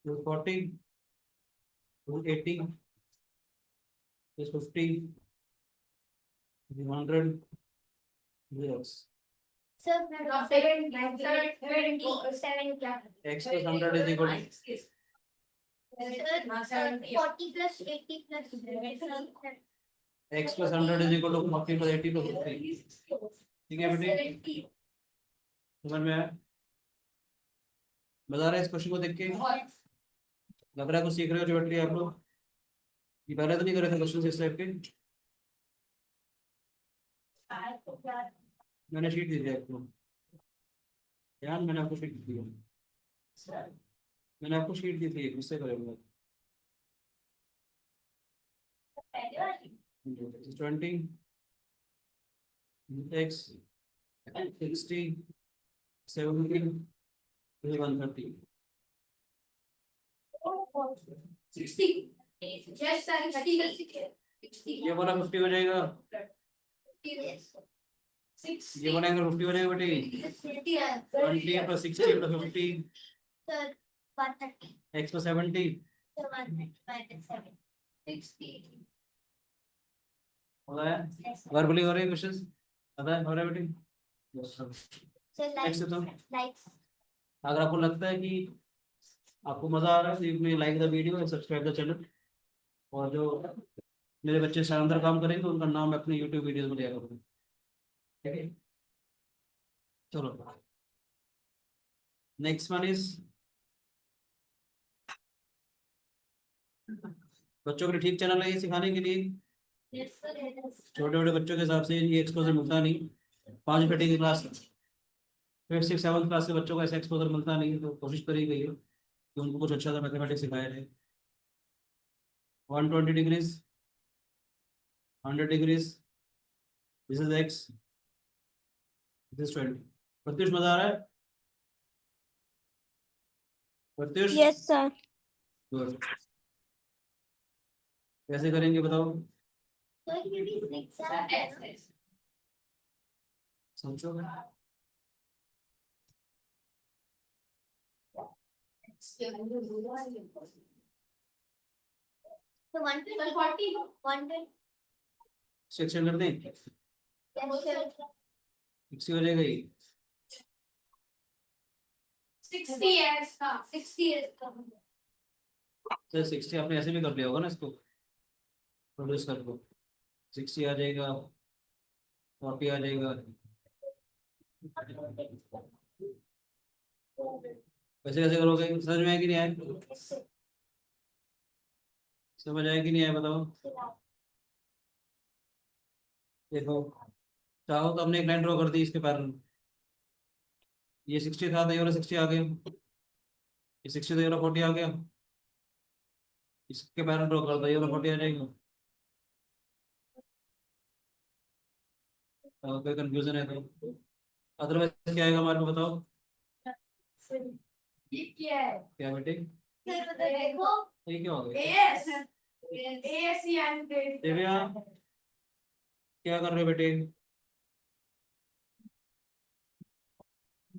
40, 80, 50, 100, सर मैं 7 क्या x plus 100 is equal sir 40 + 80 + एक्स plus 100 is equal to 40 plus 80 plus 50। ठीक है बेटे, समझ में आया? बता रहे हैं इस क्वेश्चन को देख के लग रहा है कुछ सीख रहे हो ज्योमेट्री आप लोग? ये पहले तो नहीं कर रहे थे क्वेश्चन इस टाइप के? मैंने शीट दी थी आपको, ध्यान, मैंने आपको शीट दी है, मैंने आपको शीट दी थी, उससे करेंगे। 20 एक्स 60 70 130। 60 just 60 ये वाला 50 हो जाएगा, 6 ये वाला एंगल 50 हो जाएगा बेटे। 20 plus 60 plus 50, sir 130 x plus 70 हो रहा है। वर्बली हो रहे हैं क्वेश्चंस, पता है हो रहा है बेटे? Yes, sir. Next तो लाइक्स अगर आपको लगता है कि आपको मजा आ रहा है तो you may like the video and subscribe the channel. और जो मेरे बच्चे शानदार काम करेंगे उनका नाम मैं अपने यूट्यूब वीडियोस में दिया करूँगा। ठीक है, चलो नेक्स्ट वन इज बच्चों के लिए ठीक चैनल है ये सिखाने के लिए। Yes, sir. Yes. छोटे छोटे बच्चों के हिसाब से ये एक्सपोजर मिलता नहीं। 5 छठी की class, 5th 6th 7th class के बच्चों को ऐसा एक्सपोजर मिलता नहीं, तो कोशिश करी गई है कि उनको कुछ अच्छा सा मैथमेटिक्स सिखाया जाए। 120 degrees, 100 degrees, this is X, this is 20। Pratyush मजा आ रहा है? प्रत्युष? Yes sir. Good. कैसे करेंगे बताओ? So it is 6 and X. सोचो। So 140, 110. सेक्शन कर दें, Yes, sir. 60 हो जाएगा ये। 60 years का 60 years का तो 60 आपने ऐसे भी कर लिया होगा ना इसको, प्रोड्यूस कर दो। 60 आ जाएगा, 40 आ जाएगा। कैसे कैसे करोगे? समझ में आया कि नहीं आया? समझ आया कि नहीं आया बताओ? देखो, चाहो तो हमने एक लाइन ड्रॉ कर दी इसके पैरेलल। ये 60 था तो ये वाला 60 आ गया, ये 60 तो ये वाला 40 आ गया। इसके पैरेलल ड्रॉ कर दो, ये वाला 40 आ जाएगा। कोई कंफ्यूजन है तो? अदरवाइज क्या आएगा हमारे को बताओ? ये क्या है? क्या बेटे? देखो ये क्या हो गया? एएस एएस एंड दिव्या, क्या कर रहे हो बेटे?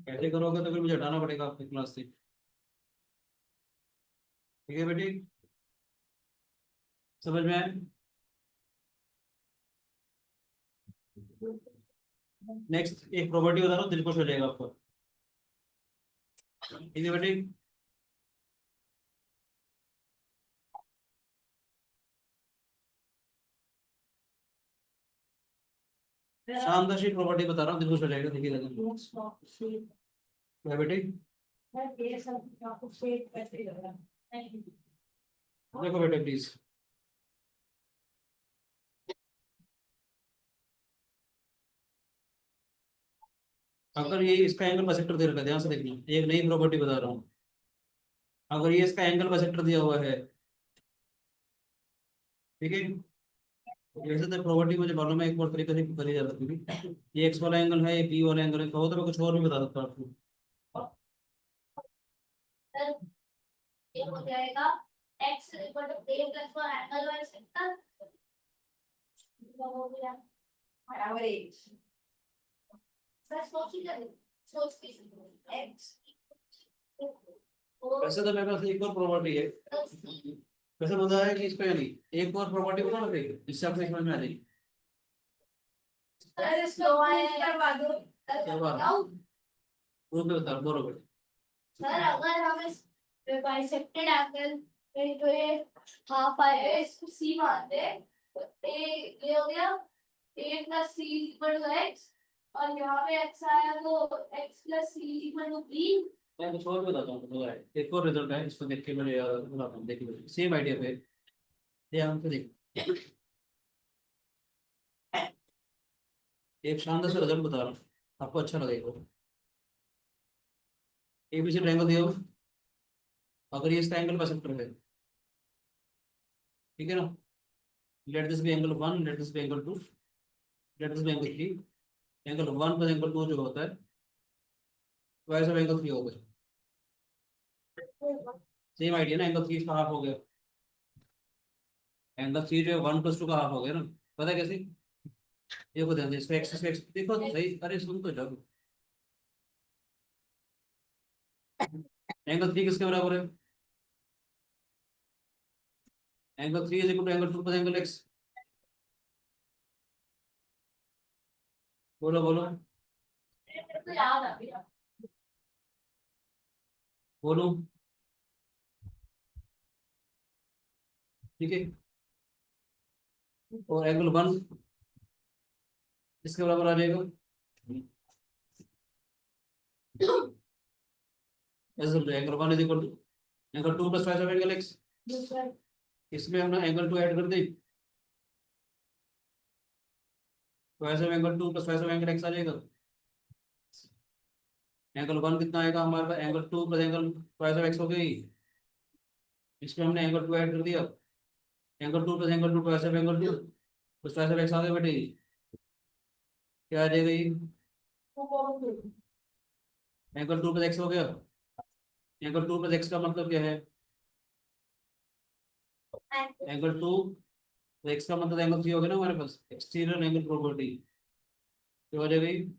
ऐसे करोगे तो फिर मुझे हटाना पड़ेगा आपकी क्लास से, ठीक है बेटी? समझ में आए? नेक्स्ट एक प्रॉपर्टी बता रहा हूँ, दिल खुश हो जाएगा आपको, ठीक है बेटी? शानदार सी प्रॉपर्टी बता रहा हूँ, दिल खुश हो जाएगा, देखिए क्या बेटी? देखो बेटे प्लीज, अगर ये इसका एंगल बाइसेक्टर दे रखा है, ध्यान से देखना, एक नई प्रॉपर्टी बता रहा हूँ। अगर ये इसका एंगल बाइसेक्टर दिया हुआ है, ठीक है, वैसे तो प्रॉपर्टी मुझे मालूम है, एक और तरीके से करी जा सकती है। ये एक्स वाला एंगल है, ये बी वाला एंगल है, कहो तो मैं कुछ और भी बता सकता हूँ आपको। ये हो जाएगा x equal to a plus 1 angle bisector हो गया एवरेज। सर सोच के x वैसे तो मेरे पास एक और प्रॉपर्टी है, वैसे बताया है कि इसको यानी एक और प्रॉपर्टी बता रहे हैं, इससे आपको समझ में आ जाएगी। सर इसको करवा दो ग्रुप में बता बोलो बेटे। सर अगर हम इस बाइसेक्टेड एंगल तो ये हाफ आएगा, इसको c मानते हैं तो a ये हो गया a plus c equal to x और यहाँ पे x आया तो x plus c equal to b। मैं कुछ और भी बताता हूँ, तो है एक और रिजल्ट है, इसको देख के मैंने याद बताता हूँ, देखिए सेम आइडिया पे ध्यान से देखो। एक शानदार सा रिजल्ट बता रहा हूँ, आपको अच्छा लगेगा। एबीसी ट्रायंगल दिया हुआ, अगर ये इसका एंगल बाइसेक्टर है, ठीक है ना, let this be angle 1, let this be angle 2, let this be angle 3। Angle 1 plus angle 2 जो होता है वैसे एंगल 3 हो गया। सेम आइडिया ना, एंगल 3 इसका हाफ हो गया, एंगल 3 जो है 1 प्लस 2 का हाफ हो गया ना। पता है कैसे? देखो ध्यान से, इसका एक्सिस देखो तो सही, अरे सुन तो जाओ। एंगल 3 किसके बराबर है? Angle 3 is equal to angle 2 plus angle x। बोलो बोलो तो याद आ गया बोलो, ठीक है। और एंगल 1 इसके बराबर आ जाएगा, ऐसे समझो, angle 1 is equal to angle 2 plus 5 of angle x। इसमें हमने एंगल 2 ऐड कर दी, तो ऐसे एंगल 2 प्लस वैसे एंगल x आ जाएगा। एंगल 1 कितना आएगा हमारे पास, एंगल 2 प्लस एंगल वैसे x हो गई। इसमें हमने एंगल 2 ऐड कर दिया, एंगल 2 प्लस एंगल 2 वैसे एंगल 2 प्लस वैसे x आ गया बेटे, क्या आ जाएगा ये, एंगल 2 प्लस x हो गया। एंगल 2 प्लस x का मतलब क्या है, एंगल 2 x का मतलब एंगल 3 हो गया ना हमारे पास, एक्सटीरियर एंगल प्रॉपर्टी, तो हो जाएगी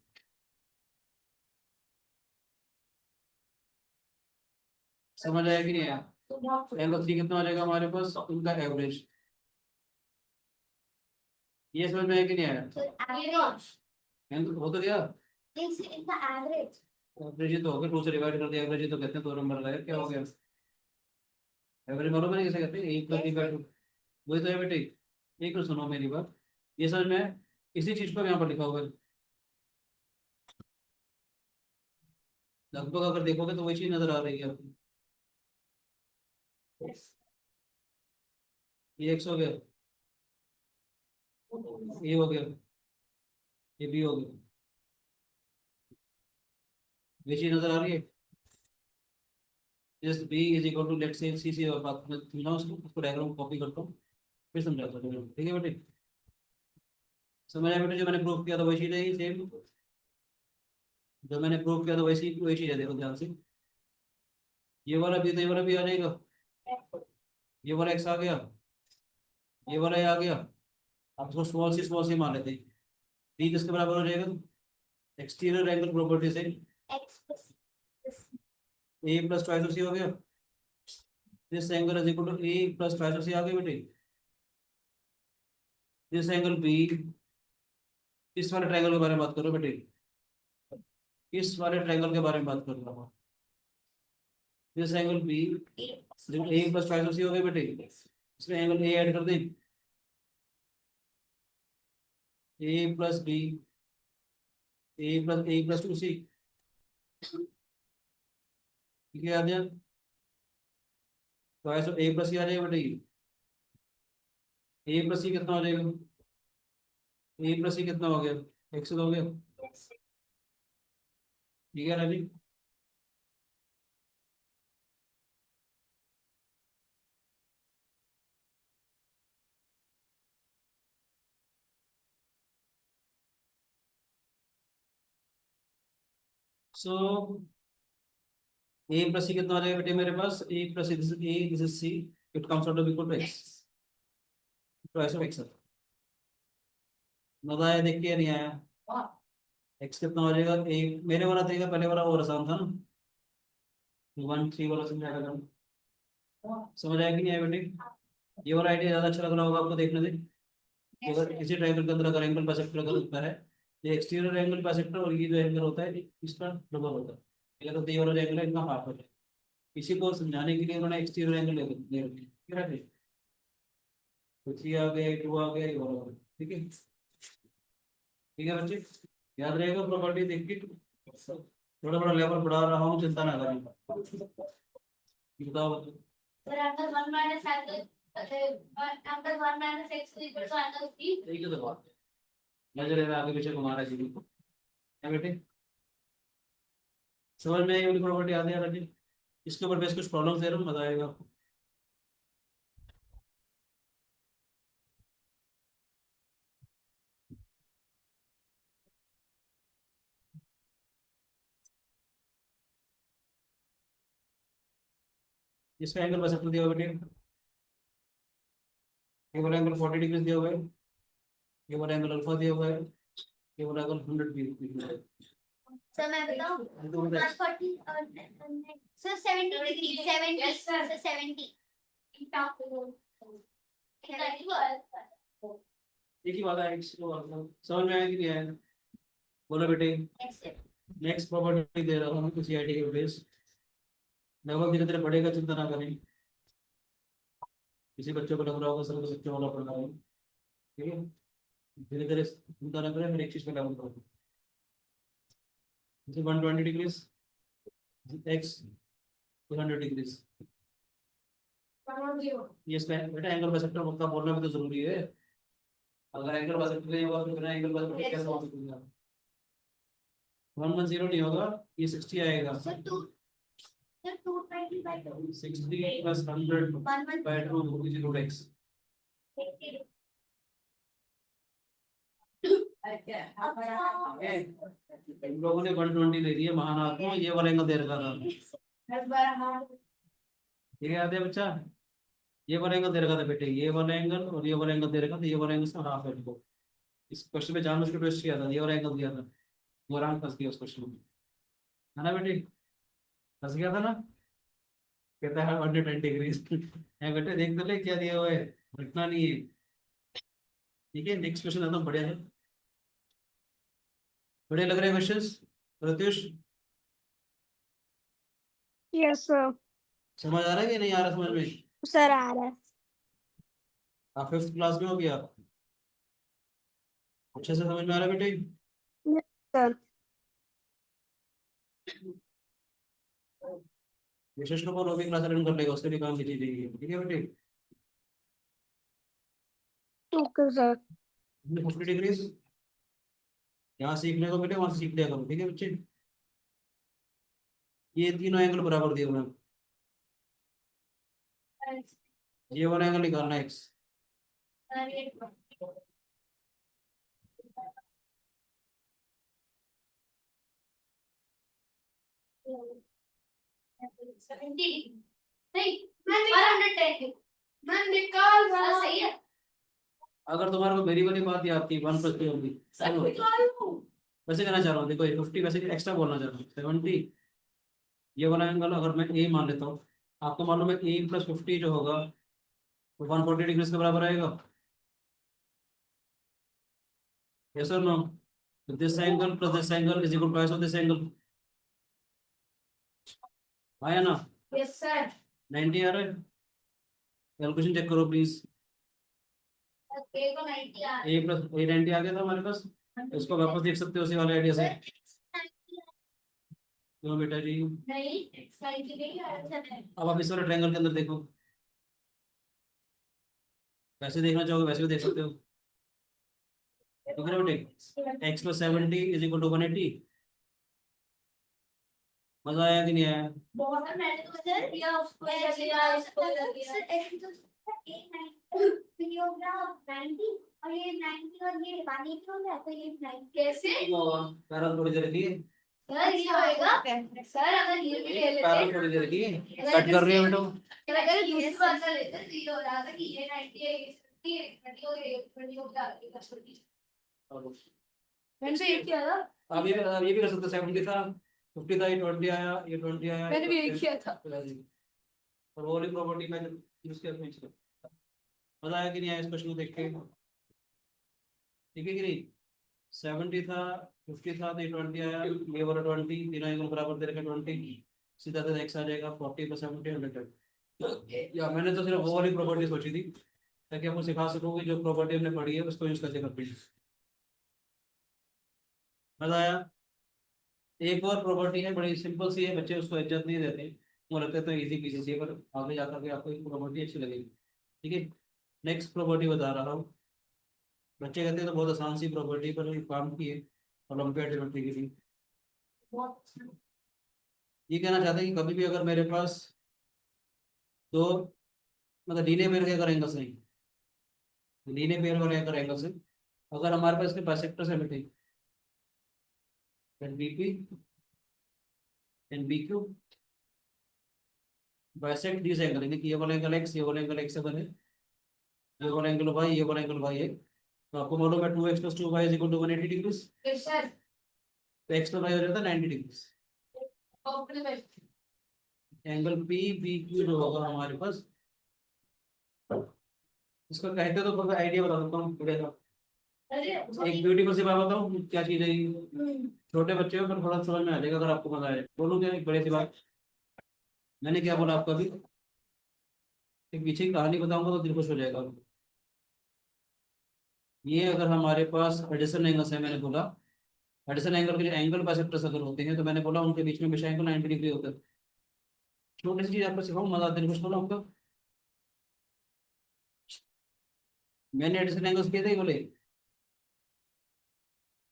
समझ आया कि नहीं आया। एंगल 3 कितना हो जाएगा हमारे पास, उनका एवरेज, ये समझ में आया कि नहीं आया। एंगल हो तो गया, एवरेज तो हो गया, 2 से डिवाइड कर दिया, एवरेज तो कहते हैं 2 नंबर का क्या हो गया, एवरेज मालूम है कैसे कहते हैं, एक प्लस डिवाइड, वही तो है बेटे। एक तो सुनो मेरी बात, ये समझ में आया? इसी चीज को यहाँ पर लिखा हुआ है, लगभग अगर देखोगे तो वही चीज नजर आ रही है आपको। ये एक्स हो गया, ये हो गया, ये बी हो गया, ये चीज नजर आ रही है। This b is equal to let's say c सी, और बात में समझाऊं उसको डायग्राम कॉपी करता हूँ, फिर समझाता हूँ, ठीक है बेटे। समझ आया बेटे, जो मैंने प्रूव किया था वही चीज है ये सेम, जो मैंने प्रूव किया था वही चीज है, देखो ध्यान से, ये वाला भी तो ये वाला भी आ जाएगा, ये वाला एक्स आ गया, ये वाला ये आ गया। अब इसको स्मॉल सी मान लेते हैं, बी किसके बराबर हो जाएगा, एक्सटीरियर एंगल प्रॉपर्टी से ए प्लस ट्वाइस सी हो गया, this angle is equal to A plus twice C आ गया बेटे, दिस एंगल बी, इस वाले ट्रायंगल के बारे में बात करो बेटे, इस वाले ट्रायंगल के बारे में बात कर रहा हूँ, this angle b, a plus twice सी हो गया बेटे, इसमें एंगल ए ऐड कर दें, a plus b, a plus two c, ठीक है आ गया, तो ऐसा ए प्लस सी आ जाएगा बेटे, ए प्लस सी कितना हो जाएगा, ए प्लस सी कितना हो गया, एक्स हो गया, ठीक है राजी। सो ए प्लस सी कितना हो जाएगा बेटे मेरे पास, A plus C, this is C, it comes out to equal to X, तो ऐसा एक्स मजा आया देख के या नहीं आया, एक्स कितना हो जाएगा, एक मेरे वाला तरीका पहले वाला और आसान था ना, 1 3 वाला समझ आएगा, समझ आया कि नहीं आया बेटे, ये वाला आइडिया ज्यादा अच्छा लग रहा होगा आपको देखने से, अगर इसी ट्रायंगल के अंदर अगर एंगल बाइसेक्टर अगर होता है, ये एक्सटीरियर एंगल बाइसेक्टर और ये जो एंगल होता है इसका डबल होता है, ये तो ये वाला जो एंगल है इनका हाफ होता है, इसी को समझाने के लिए उन्होंने एक्सटीरियर एंगल ले रखा है, तो 3 आ गया, 2 आ गया, ये वाला हो गया, ठीक है, ठीक है बच्चे, याद रहेगा प्रॉपर्टी देख के, थोड़ा बड़ा लेवल बढ़ा रहा हूँ, चिंता ना करें, बताओ बच्चे। ठीक है, तो बात नजर है आगे पीछे घुमा रहा है, क्या बेटे समझ में आई वाली प्रॉपर्टी आती है राजी, इसके ऊपर बेस कुछ प्रॉब्लम दे रहा हूँ, मजा आएगा आपको। इसका एंगल बस दिया हुआ बेटे, ये वाला एंगल 40 डिग्री दिया हुआ है, ये वाला एंगल अल्फा दिया हुआ है, ये वाला एंगल 100 डिग्री दिया हुआ है। सर मैं बताऊं, तो बताइए, 140 और सर 70 डिग्री, 70 सर 70 एक ही वाला है, समझ में आया कि नहीं आया, बोलो बेटे। नेक्स्ट प्रॉपर्टी दे रहा हूँ किसी आईटी के बेस, लगभग धीरे धीरे बढ़ेगा, चिंता ना करें, किसी बच्चों को लग रहा होगा सर को बच्चों वाला पढ़ना है, ठीक है, धीरे धीरे चिंता ना करें, फिर एक चीज पे लेवल करो, जैसे 120 डिग्रीज एक्स 200 डिग्रीज, ये इसका बेटा एंगल बाइसेक्टर का बोलना भी तो जरूरी है। अगर एंगल बाइसेक्टर नहीं होगा तो बिना एंगल बाइसेक्टर कैसे बोल सकते हैं? 110 नहीं होगा, ये 60 आएगा। Sir 220 by 2. 60 plus 100 by 2 is equal to x। इन लोगों ने 120 ले लिया महान आत्मा, ये वाला एंगल दे रखा था। ठीक है याद है बच्चा? ये वाला एंगल दे रखा था बेटे, ये वाला एंगल और ये वाला एंगल दे रखा था, ये वाला एंगल से हाफ है इनको। इस क्वेश्चन में जानबूझ के ट्विस्ट किया था, ये वाला एंगल दिया था, मोरान फंस गया उस क्वेश्चन में, है ना बेटे? फंस गया था ना? कहता है 110 डिग्री है बेटे, देख तो ले क्या दिया हुआ है, घटना नहीं है। ठीक है, नेक्स्ट क्वेश्चन एकदम बढ़िया है, बढ़िया लग रहे हैं क्वेश्चंस। Pratyush yes sir. समझ आ रहा है कि नहीं आ रहा समझ में? सर आ रहा है आप 5th क्लास में हो गया, अच्छे से समझ में आ रहा है बेटे? सर। विशेष को वो भी क्लास अटेंड कर लेगा, उसके लिए काम की चीज देगी, ठीक है बेटे? Okay sir. 50 डिग्री यहाँ सीखने को बेटे, वहां से सीख लिया करो, ठीक है बच्चे? ये तीनों एंगल बराबर दिए हुए हैं, ये वाला एंगल निकालना है x। नहीं, मैं 110 मैं निकाल रहा सही है। अगर तुम्हारे को मेरी वाली बात याद थी 1+3 होगी, वैसे कहना चाह रहा हूँ, देखो 50 वैसे एक्स्ट्रा बोलना चाह रहा हूँ, 70 ये वाला एंगल अगर मैं ए मान लेता हूँ, आपको मालूम है ए प्लस 50 जो होगा वो 140 डिग्री के बराबर आएगा। Yes or no? This angle plus this angle is equal to twice of this angle, आया ना? Yes sir. 90 आ रहा है? कैलकुलेशन चेक करो प्लीज। ए को 90 आ ए प्लस ए 90 आ गया था हमारे पास, इसको वापस देख सकते हो उसी वाले आइडिया से। क्यों बेटा जी? नहीं, एक्स नहीं आ रहा है। अब आप इस वाले ट्रायंगल के अंदर देखो, वैसे देखना चाहोगे वैसे भी देख सकते हो, ठीक है बेटे? x plus 70 is equal to 180। मजा आया कि नहीं आया? बहुत मैंने तो सर दिया उसको ऐसे दिया इसको दिया सर ऐसे तो 890 हो गया 90 और ये 90 और ये 180 हो गया तो ये 90 कैसे पैरल थोड़ी देर रखिए, सर ये होएगा सर अगर ये भी ले लेते पैरल थोड़ी देर रखिए, कट कर रही है बेटा। अगर ये बात कर लेते तो ये हो रहा था कि ये 90 है ये 30 और ये 20 हो गया ये 30 मैंने से ये किया था अब ये भी कर सकते, 70 था 50 था, ये 20 आया, ये 20 आया, मैंने भी यही किया था। और रोलिंग प्रॉपर्टी का यूज किया था इसको। मजा आया कि नहीं आया इस क्वेश्चन को देख के? ठीक है कि नहीं? 70 था 50 था तो ये 20 आया, ये वाला 20, तीनों एंगल बराबर दे रखे 20, सीधा सीधा x आ जाएगा 40 प्लस 70 100। या मैंने तो सिर्फ वो वाली प्रॉपर्टी सोची थी ताकि आपको सिखा सकूँ कि जो प्रॉपर्टी हमने पढ़ी है उसको यूज कैसे करते हैं। मजा आया? एक और प्रॉपर्टी है, बड़ी सिंपल सी है, बच्चे उसको इज्जत नहीं देते, वो लगता है तो इजी पीजी सी है, पर आगे जाकर के आपको एक प्रॉपर्टी अच्छी लगेगी। ठीक है, नेक्स्ट प्रॉपर्टी बता रहा हूँ। बच्चे कहते हैं तो बहुत आसान सी प्रॉपर्टी, पर ये काम की है ओलंपियाड ज्योमेट्री की भी। ये कहना चाहते हैं कि कभी भी अगर मेरे पास दो मतलब लीनियर पेयर के अगर एंगल्स नहीं, लीनियर पेयर वाले अगर एंगल्स हैं, अगर हमारे पास इसके बाइसेक्टर्स है बेटे, then BP and BQ bisect these angle, यानी कि ये वाला एंगल x, ये वाला एंगल x से बने, ये वाला एंगल y, ये वाला एंगल y है। तो आपको मालूम है 2x plus 2y is equal to 180 degree, yes sir तो x plus y हो जाता है 90 डिग्री। कॉम्प्लीमेंट एंगल PBQ जो होगा हमारे पास, इसको कहते हैं तो थोड़ा आइडिया बता सकता हूँ थोड़ा सा। अरे एक ब्यूटीफुल सी बात बताऊँ, क्या चीज़ है ये? छोटे बच्चे हो पर थोड़ा समझ में आ जाएगा अगर आपको मजा आए। बोलूँ क्या एक बड़ी सी बात? मैंने क्या बोला आपको अभी? एक पीछे की कहानी बताऊंगा तो दिल खुश हो जाएगा। ये अगर हमारे पास एडिशन एंगल्स है, मैंने बोला एडिशन एंगल के लिए एंगल बाइसेक्टर्स अगर होते हैं तो मैंने बोला उनके बीच में हमेशा एंगल 90 डिग्री होता है। छोटी सी चीज आपको सिखाऊं, मजा दिल खुश होना आपका। मैंने एडिशन एंगल्स किए थे बोले,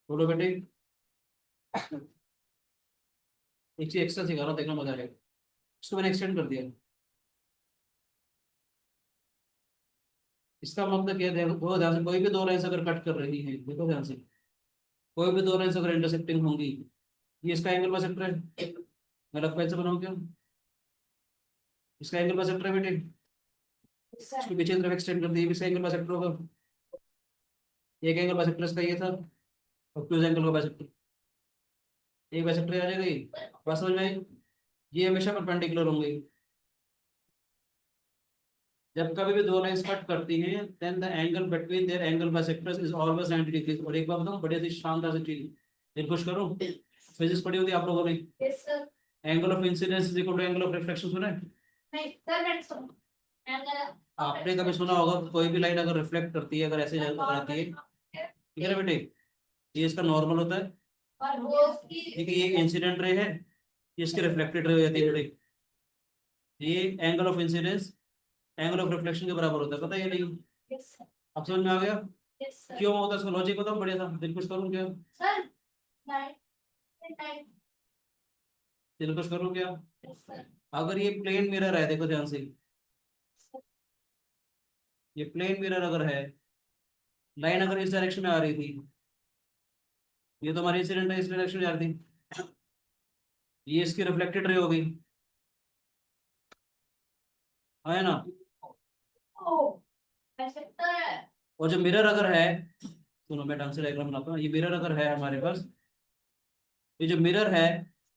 बोलो बेटे। एक चीज एक्स्ट्रा सिखा रहा हूँ, देखना मजा आएगा। इसको मैंने एक्सटेंड कर दिया। इसका मतलब क्या है, देखो बहुत ध्यान से, कोई भी दो लाइन्स अगर कट कर रही है, देखो ध्यान से, कोई भी दो लाइन्स अगर इंटरसेक्टिंग होंगी, ये इसका एंगल बाइसेक्टर है। मैं रफ पेन से बनाऊं क्या? इसका एंगल बाइसेक्टर है बेटे। इसको पीछे की तरफ एक्सटेंड कर दिया, इसका एंगल बाइसेक्टर होगा। एक एंगल बाइसेक्टर इसका ये था, और टू एंगल का बाइसेक्टर, एक बाइसेक्टर आ जाएगा ये। बात समझ में आई? ये हमेशा परपेंडिकुलर होंगे। जब कभी भी दो लाइंस कट करती हैं, then the angle between their angle bisectors is always 90 degree. और एक बात बताऊं, बढ़िया सी शानदार सी चीज, दिल खुश करूं, फिजिक्स पढ़ी होती है आप लोगों ने, Yes, sir. Angle of incidence is equal to angle of reflection, सुना है? नहीं, sir, मैंने सुना। आपने कभी सुना होगा, कोई भी लाइन अगर रिफ्लेक्ट करती है, अगर ऐसे जाती है, ठीक है ना बेटे, ये इसका नॉर्मल होता है। और वो उसकी ठीक है, ये इंसिडेंट रे है, ये इसकी रिफ्लेक्टेड रे हो जाती है बेटे। ये angle of incidence angle of reflection के बराबर होता है, पता है ये नहीं? Yes, sir. अब समझ में आ गया Yes, sir. क्यों होता है, इसका लॉजिक बताओ बढ़िया सा, दिल खुश करूं क्या? Sir, nine, nine. दिल खुश करूं क्या? Yes, sir. अगर ये प्लेन मिरर है, देखो ध्यान से, ये प्लेन मिरर अगर है, लाइन अगर इस डायरेक्शन में आ रही थी, ये तो हमारी इंसिडेंट है, इस डायरेक्शन में आ रही थी, ये इसकी रिफ्लेक्टेड रे होगी, है ना? Oh, ऐसे तो है। और जो मिरर अगर है, सुनो मैं ढंग से डायग्राम बनाता हूँ, ये मिरर अगर है हमारे पास, ये जो मिरर है,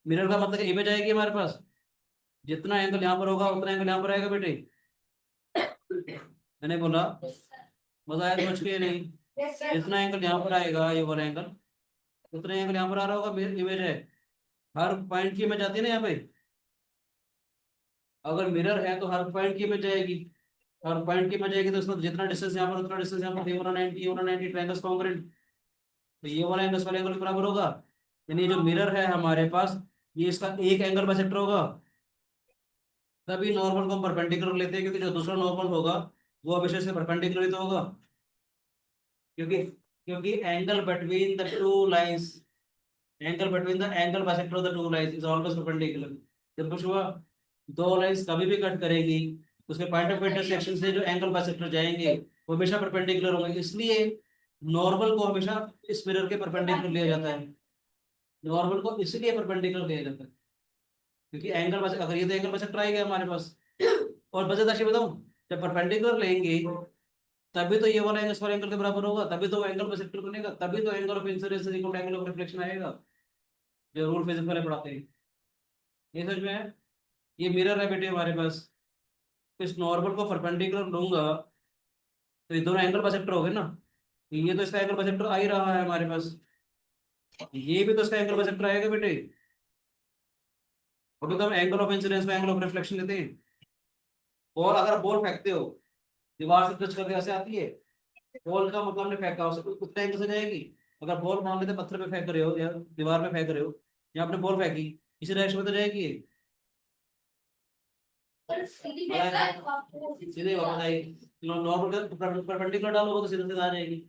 मिरर का मतलब इमेज आएगी हमारे पास, जितना एंगल यहाँ पर होगा उतना एंगल यहाँ पर आएगा बेटे। मैंने बोला, Yes, sir. मजा आया समझ के नहीं? Yes, sir. जितना एंगल यहाँ पर आएगा, ये वाला एंगल, उतना एंगल यहाँ पर आ रहा होगा, इमेज है। हर पॉइंट की इमेज आती है ना यहाँ पे, अगर मिरर है तो हर पॉइंट की इमेज जाएगी, हर पॉइंट की इमेज जाएगी, तो उसमें जितना डिस्टेंस यहाँ पर उतना डिस्टेंस यहाँ पर, ये वाला 90, ये वाला 90, ट्रायंगल्स कॉन्ग्रुएंट, तो ये वाला एंगल वाले एंगल के बराबर होगा। यानी जो मिरर है हमारे पास, ये इसका एक एंगल बाइसेक्टर होगा। तभी नॉर्मल को हम परपेंडिकुलर लेते हैं, क्योंकि जो दूसरा नॉर्मल होगा वो हमेशा से परपेंडिकुलर ही तो होगा, क्योंकि क्योंकि angle between the two lines, angle between the angle bisector of the two lines is always perpendicular. जब कुछ हुआ, दो लाइंस कभी भी कट करेगी, उसके पॉइंट ऑफ इंटरसेक्शन से जो एंगल बाइसेक्टर जाएंगे वो हमेशा परपेंडिकुलर होंगे, इसलिए नॉर्मल को हमेशा इस मिरर के परपेंडिकुलर लिया जाता है। नॉर्मल को इसलिए परपेंडिकुलर लिया जाता है क्योंकि एंगल बस, अगर ये तो एंगल बाइसेक्टर आएगा हमारे पास, और मजेदार बताऊं, जब परपेंडिकुलर लेंगे तभी तो ये वाला एंगल इस वाले एंगल के बराबर होगा, तभी तो एंगल बाइसेक्टर बनेगा, तभी तो angle of incidence is equal to angle of reflection आएगा, जो रूल फिजिक्स वाले पढ़ाते हैं। ये समझ में है? ये मिरर है बेटे हमारे पास, तो इस नॉर्मल को परपेंडिकुलर लूंगा तो ये दोनों एंगल बाइसेक्टर हो गए ना, तो ये तो इसका एंगल बाइसेक्टर आ ही रहा है हमारे पास, ये भी तो इसका एंगल बाइसेक्टर आएगा बेटे। अभी तो हम एंगल ऑफ इंसिडेंस में एंगल ऑफ रिफ्लेक्शन लेते हैं। और अगर बॉल फेंकते हो, दीवार से टच करके ऐसे आती है, बॉल का मतलब हमने फेंका, उसे उतने एंगल से जाएगी। अगर बॉल मान लेते पत्थर पे फेंक रहे हो या दीवार पे फेंक रहे हो, या आपने बॉल फेंकी, इसी डायरेक्शन में तो जाएगी ये, पर सीधी पता फेंका है? है तो आपको सीधे वापस आएगी। नॉर्मल परपेंडिकुलर डालोगे तो सीधे सीधे आ जाएगी।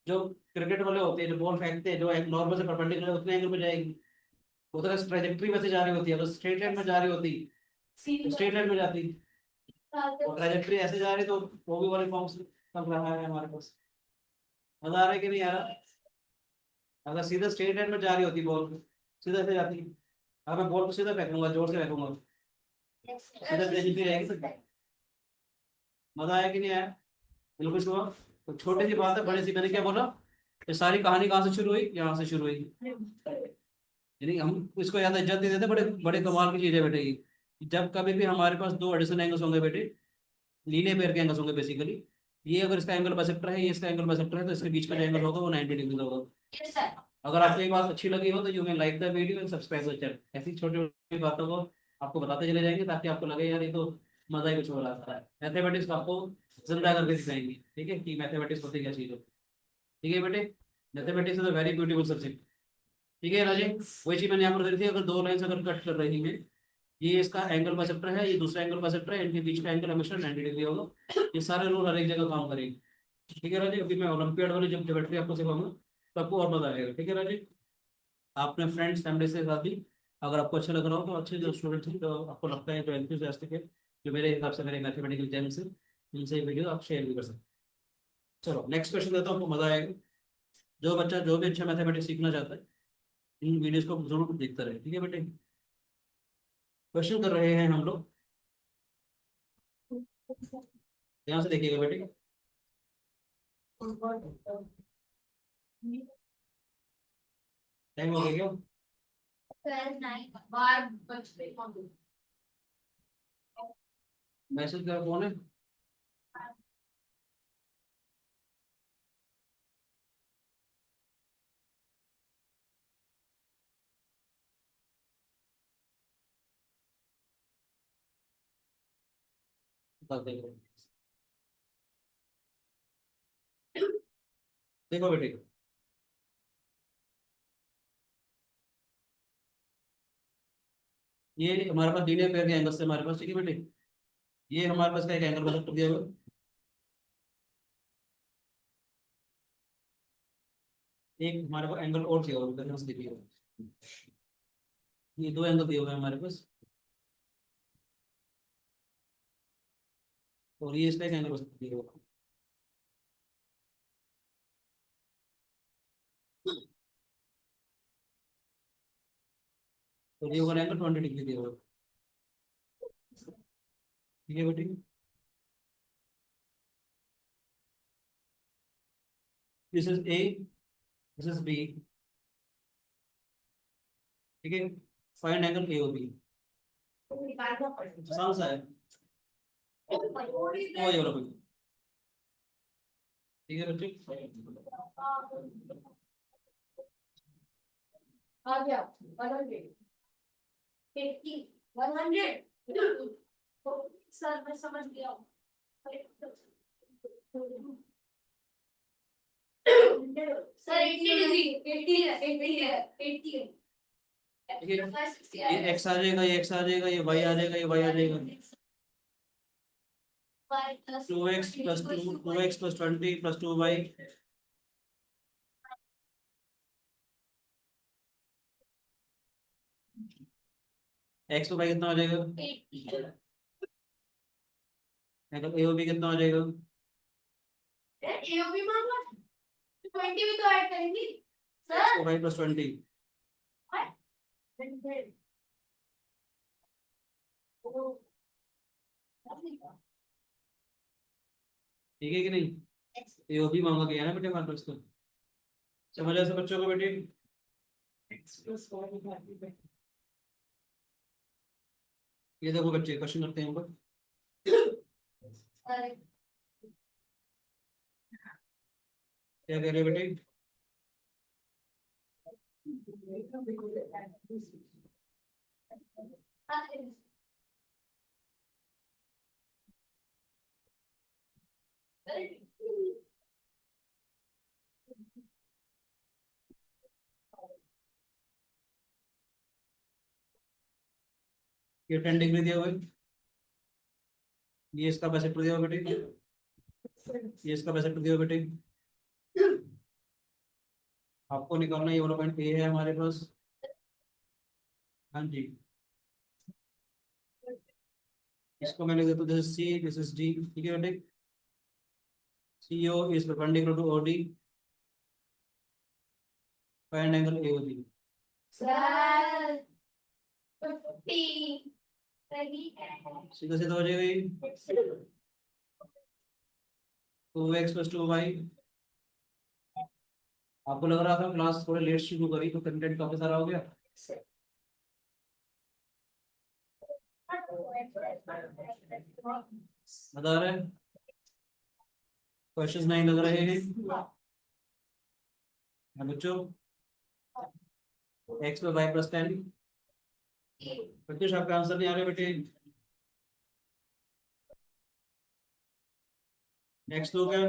जो क्रिकेट वाले होते हैं, जो बॉल फेंकते हैं, जो नॉर्मल से परपेंडिकुलर उतने एंगल में जाएगी, वो तो ट्रेजेक्टरी वैसे जा रही होती है, अगर स्ट्रेट लाइन में जा रही होती सीधी तो स्ट्रेट लाइन में जाती, फेंका और ट्रेजेक्टरी ऐसे जा रही तो वो भी वाले फॉर्म से कम रहा है हमारे पास। मजा आ रहा है कि नहीं आ रहा? अगर सीधा स्ट्रेट लाइन में जा रही होती बॉल, सीधा ऐसे जाती, अब मैं बॉल को सीधा फेंकूंगा, जोर से फेंकूंगा, सीधा ट्रेजेक्टरी आएगी। मजा आया कि नहीं आया? बिल्कुल शुआ। तो छोटी सी बात है, बड़ी सी, मैंने क्या बोला, ये सारी कहानी कहाँ से शुरू हुई? यहाँ से शुरू हुई। यानी हम इसको ज्यादा इज्जत नहीं देते, बड़े बड़े कमाल की चीज है बेटे ये। जब कभी भी हमारे पास दो एडिशन एंगल्स होंगे बेटे, लीनियर पेयर के एंगल्स होंगे बेसिकली, ये अगर इसका एंगल बाइसेक्टर है, ये इसका एंगल बाइसेक्टर है, तो इसके बीच का जो एंगल होगा वो 90 डिग्री का होगा। अगर आपको ये बात अच्छी लगी हो तो you can like the video and subscribe the channel. ऐसी छोटी छोटी बातों को आपको बताते चले जाएंगे, ताकि आपको लगे यार ये तो मजा ही कुछ हो रहा है। मैथमेटिक्स आपको जिंदा करके दिखाएंगे, ठीक है, कि मैथमेटिक्स होती क्या चीज हो। ठीक है बेटे, mathematics is a very beautiful subject. ठीक है राजे, वही चीज मैंने यहाँ पर करी थी, अगर दो लाइन्स अगर कट कर रही है, ये इसका एंगल बाइसेक्टर है, ये दूसरा एंगल बाइसेक्टर है, इनके बीच का एंगल हमेशा 90 डिग्री होगा। ये सारे रूल हर एक जगह काम करेंगे। ठीक है राजी, अभी मैं ओलंपियाड वाली जब ज्योमेट्री आपको सिखाऊंगा तो आपको और मजा आएगा। ठीक है राजी, आपने फ्रेंड्स फैमिली से साथ भी, अगर आपको अच्छा लग रहा हो तो अच्छे जो स्टूडेंट्स हैं, जो आपको लगता है जो एंथुसियास्टिक है, जो मेरे हिसाब से मेरे मैथमेटिकल जेम्स है, इनसे ये वीडियो आप शेयर भी कर सकते हैं। चलो नेक्स्ट क्वेश्चन देता हूँ, आपको मजा आएगा। जो बच्चा जो भी अच्छा मैथमेटिक्स सीखना चाहता है, इन वीडियोस को जरूर देखता रहे। ठीक है बेटे, क्वेश्चन कर रहे हैं हम लोग, ध्यान से देखिएगा बेटे। टाइम हो गया क्या? 12 9 बार बचते हैं। मैसेज का कौन है? बता देखो, देखो बेटे, ये हमारे पास लीनियर पेयर के एंगल से हमारे पास, ठीक है बेटे, ये हमारे पास का एक एंगल बना दिया हुआ है। एक हमारे पास एंगल और दिया हुआ है, ध्यान से देखिएगा। ये दो एंगल दिए हुए हैं हमारे पास, और ये इसका एक एंगल दिया हुआ है। तो ये होगा एंगल 20 डिग्री दिया हुआ है। ठीक है बेटे, this is A, this is b. ठीक है, फाइंड एंगल ए और बी। आसान सा है, तो ये वाला कोई। ठीक है बच्चे, आ गया 100 100 सर मैं समझ गया हूँ। सर 80 डिग्री 80 है 80 है 80 है। ठीक है, ये एक्स आ जाएगा, ये एक्स आ जाएगा, ये वाई आ जाएगा, ये वाई आ जाएगा। 2x plus 2x plus 20 plus 2y। X तो वाई कितना आ जाएगा? एंगल ए और बी कितना आ जाएगा? एओबी मांगा 20 भी तो ऐड करेंगी एक्स सर। को वाई प्लस 20। ठीक है कि नहीं? ए और बी मांगा गया ना बेटे हमारे पास तो, समझ ऐसे बच्चों को बेटे। ये देखो बच्चे, क्वेश्चन करते हैं ऊपर। क्या कह रहे हैं बेटे? ये 10 डिग्री दिया हुआ है, ये इसका बाइसेक्टर दिया हुआ बेटे, ये इसका बाइसेक्टर दिया हुआ बेटे। आपको निकालना ये वाला पॉइंट ए है हमारे पास। हाँ जी, इसको मैंने लिख देता हूँ, this is C, this is D. ठीक है बेटे, C O is perpendicular to O D, find angle A O B. Sir 50 सही है। सीधा सीधा हो जाएगा ये, 2x प्लस 2y। आपको लग रहा था क्लास थोड़े लेट शुरू करी तो कंटेंट काफी सारा हो गया, बता रहे हैं? क्वेश्चंस नहीं लग रहे हैं हाँ बच्चों? x plus y plus 10। Pratyush आपका आंसर नहीं आ रहा बेटे। नेक्स्ट हो गया,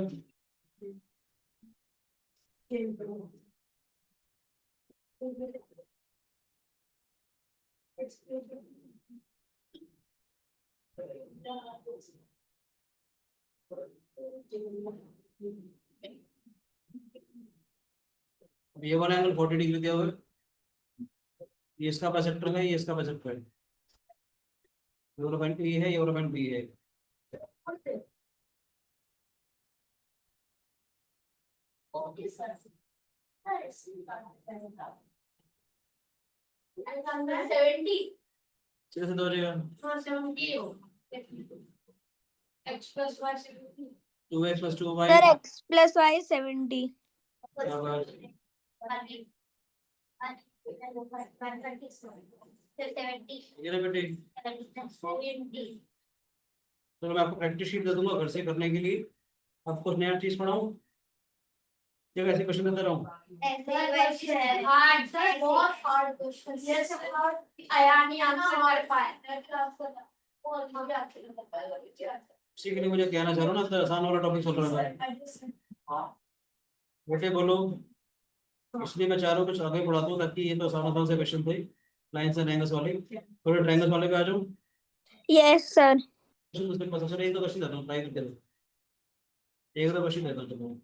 अब ये वाला एंगल 40 डिग्री दिया हुआ है, ये इसका बाइसेक्टर है, ये इसका बाइसेक्टर है, ये वाला पॉइंट ए है, ये वाला पॉइंट बी है। Okay, sir. Nice. And number 70. सीधे से दो हो जाएगा, हाँ 70 हो. X plus y 70. 2x + 2y Sir, x plus y 70. बराबर 70. ये ना बेटे। 70. तो मैं आपको प्रैक्टिस शीट दे दूंगा घर से करने के लिए, आपको नया चीज पढ़ाऊं या वैसे क्वेश्चन देता रहूं? हार्ड सर, बहुत हार्ड क्वेश्चन जैसे हार्ड आया नहीं आंसर कर पाए और मुझे आंसर नहीं कर पाएगा। इसी के लिए मुझे कहना चाह रहा हूँ ना, तो आसान वाला टॉपिक चल रहा है। बेटे बोलो, इसलिए मैं चाह रहा हूँ कुछ आगे पढ़ाता हूँ ताकि ये तो आसान से क्वेश्चन थे लाइन एंड एंगल्स वाले, थोड़े ट्रायंगल्स वाले पे आ जाओ। Yes, sir. क्वेश्चन उसके पास सर एक दो क्वेश्चन देता हूँ, ट्राई करके दो, एक दो क्वेश्चन देता हूँ तुमको।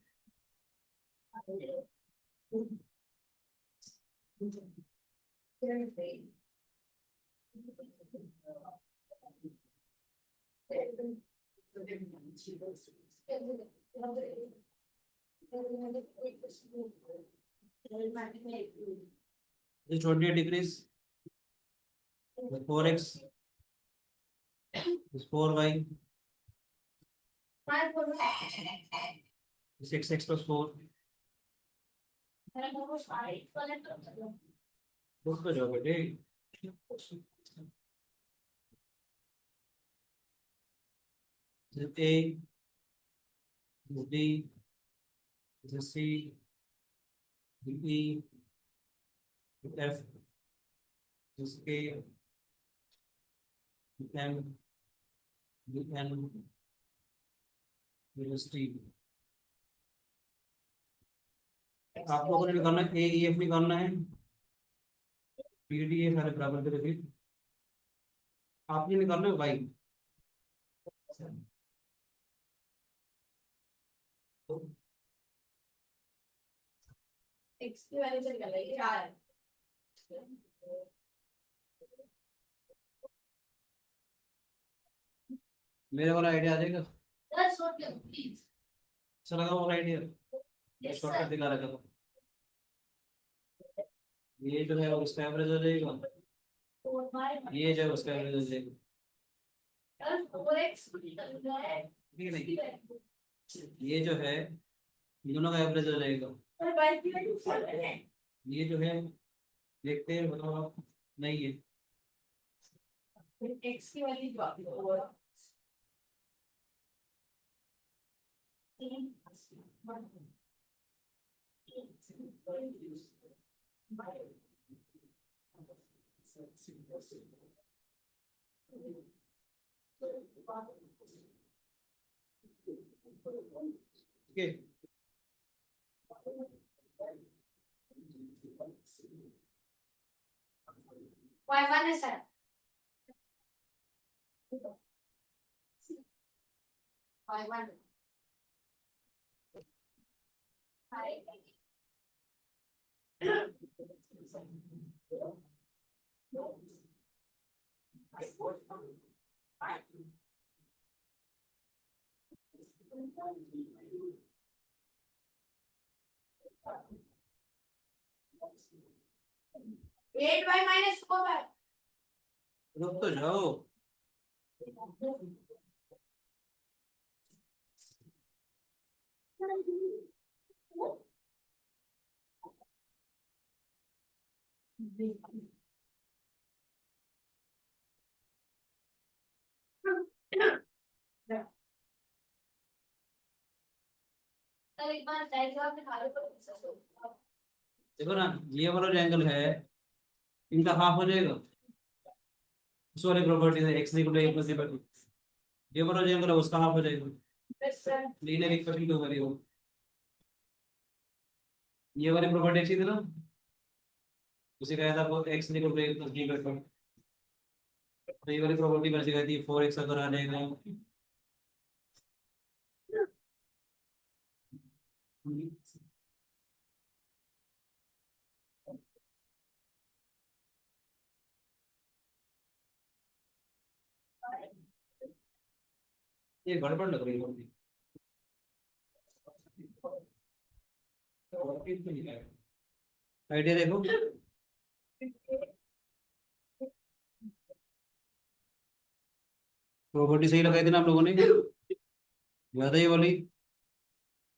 This 28 degrees, this 4x, this 4y, this x plus 4, book तो जाओ बेटे। This A, this B, this C, this E, this F, this K, this M, this N, this T। आप लोगों ने निकालना है ए ई एफ निकालना है, पी डी ए सारे बराबर के रखिए, आपने निकालना है वाई। एक्स की वैल्यू से निकल रही है 4। मेरे वाला आइडिया आ जाएगा, That's what you please. अच्छा लगा वाला आइडिया, Yes, शॉर्टकट sir. दिखा रखा था। ये जो है वो उसका एवरेज हो जाएगा, 4y ये जो है उसका एवरेज हो जाएगा, plus 4x निकल है। ठीक है नहीं, ये जो है इन दोनों का एवरेज हो जाएगा, और y की वैल्यू 4 है। ये जो है देखते हैं बताओ आप, नहीं है x की वैल्यू 4। ठीक है। y1 है sir. y1 8y minus 4y। रुक तो जाओ, सर एक बार डायग्राम दिखा दो तो देखो ना ये वाला जो एंगल है इनका हाफ हो जाएगा, सॉरी प्रॉपर्टी है x equal to A plus b by, ये वाला जो एंगल है उसका हाफ हो जाएगा, यस सर। लीनियर इक्वेशन क्यों करी हो, ये वाली प्रॉपर्टी अच्छी थी ना, उसे कहा था वो x equal to A plus b by, तो ये वाली प्रॉपर्टी मैंने सिखाई थी 4x अगर आ जाएगा ये गड़बड़ लग रही है थोड़ी। आइडिया देखो, प्रॉपर्टी सही लगाई थी ना आप लोगों ने, याद है ये वाली?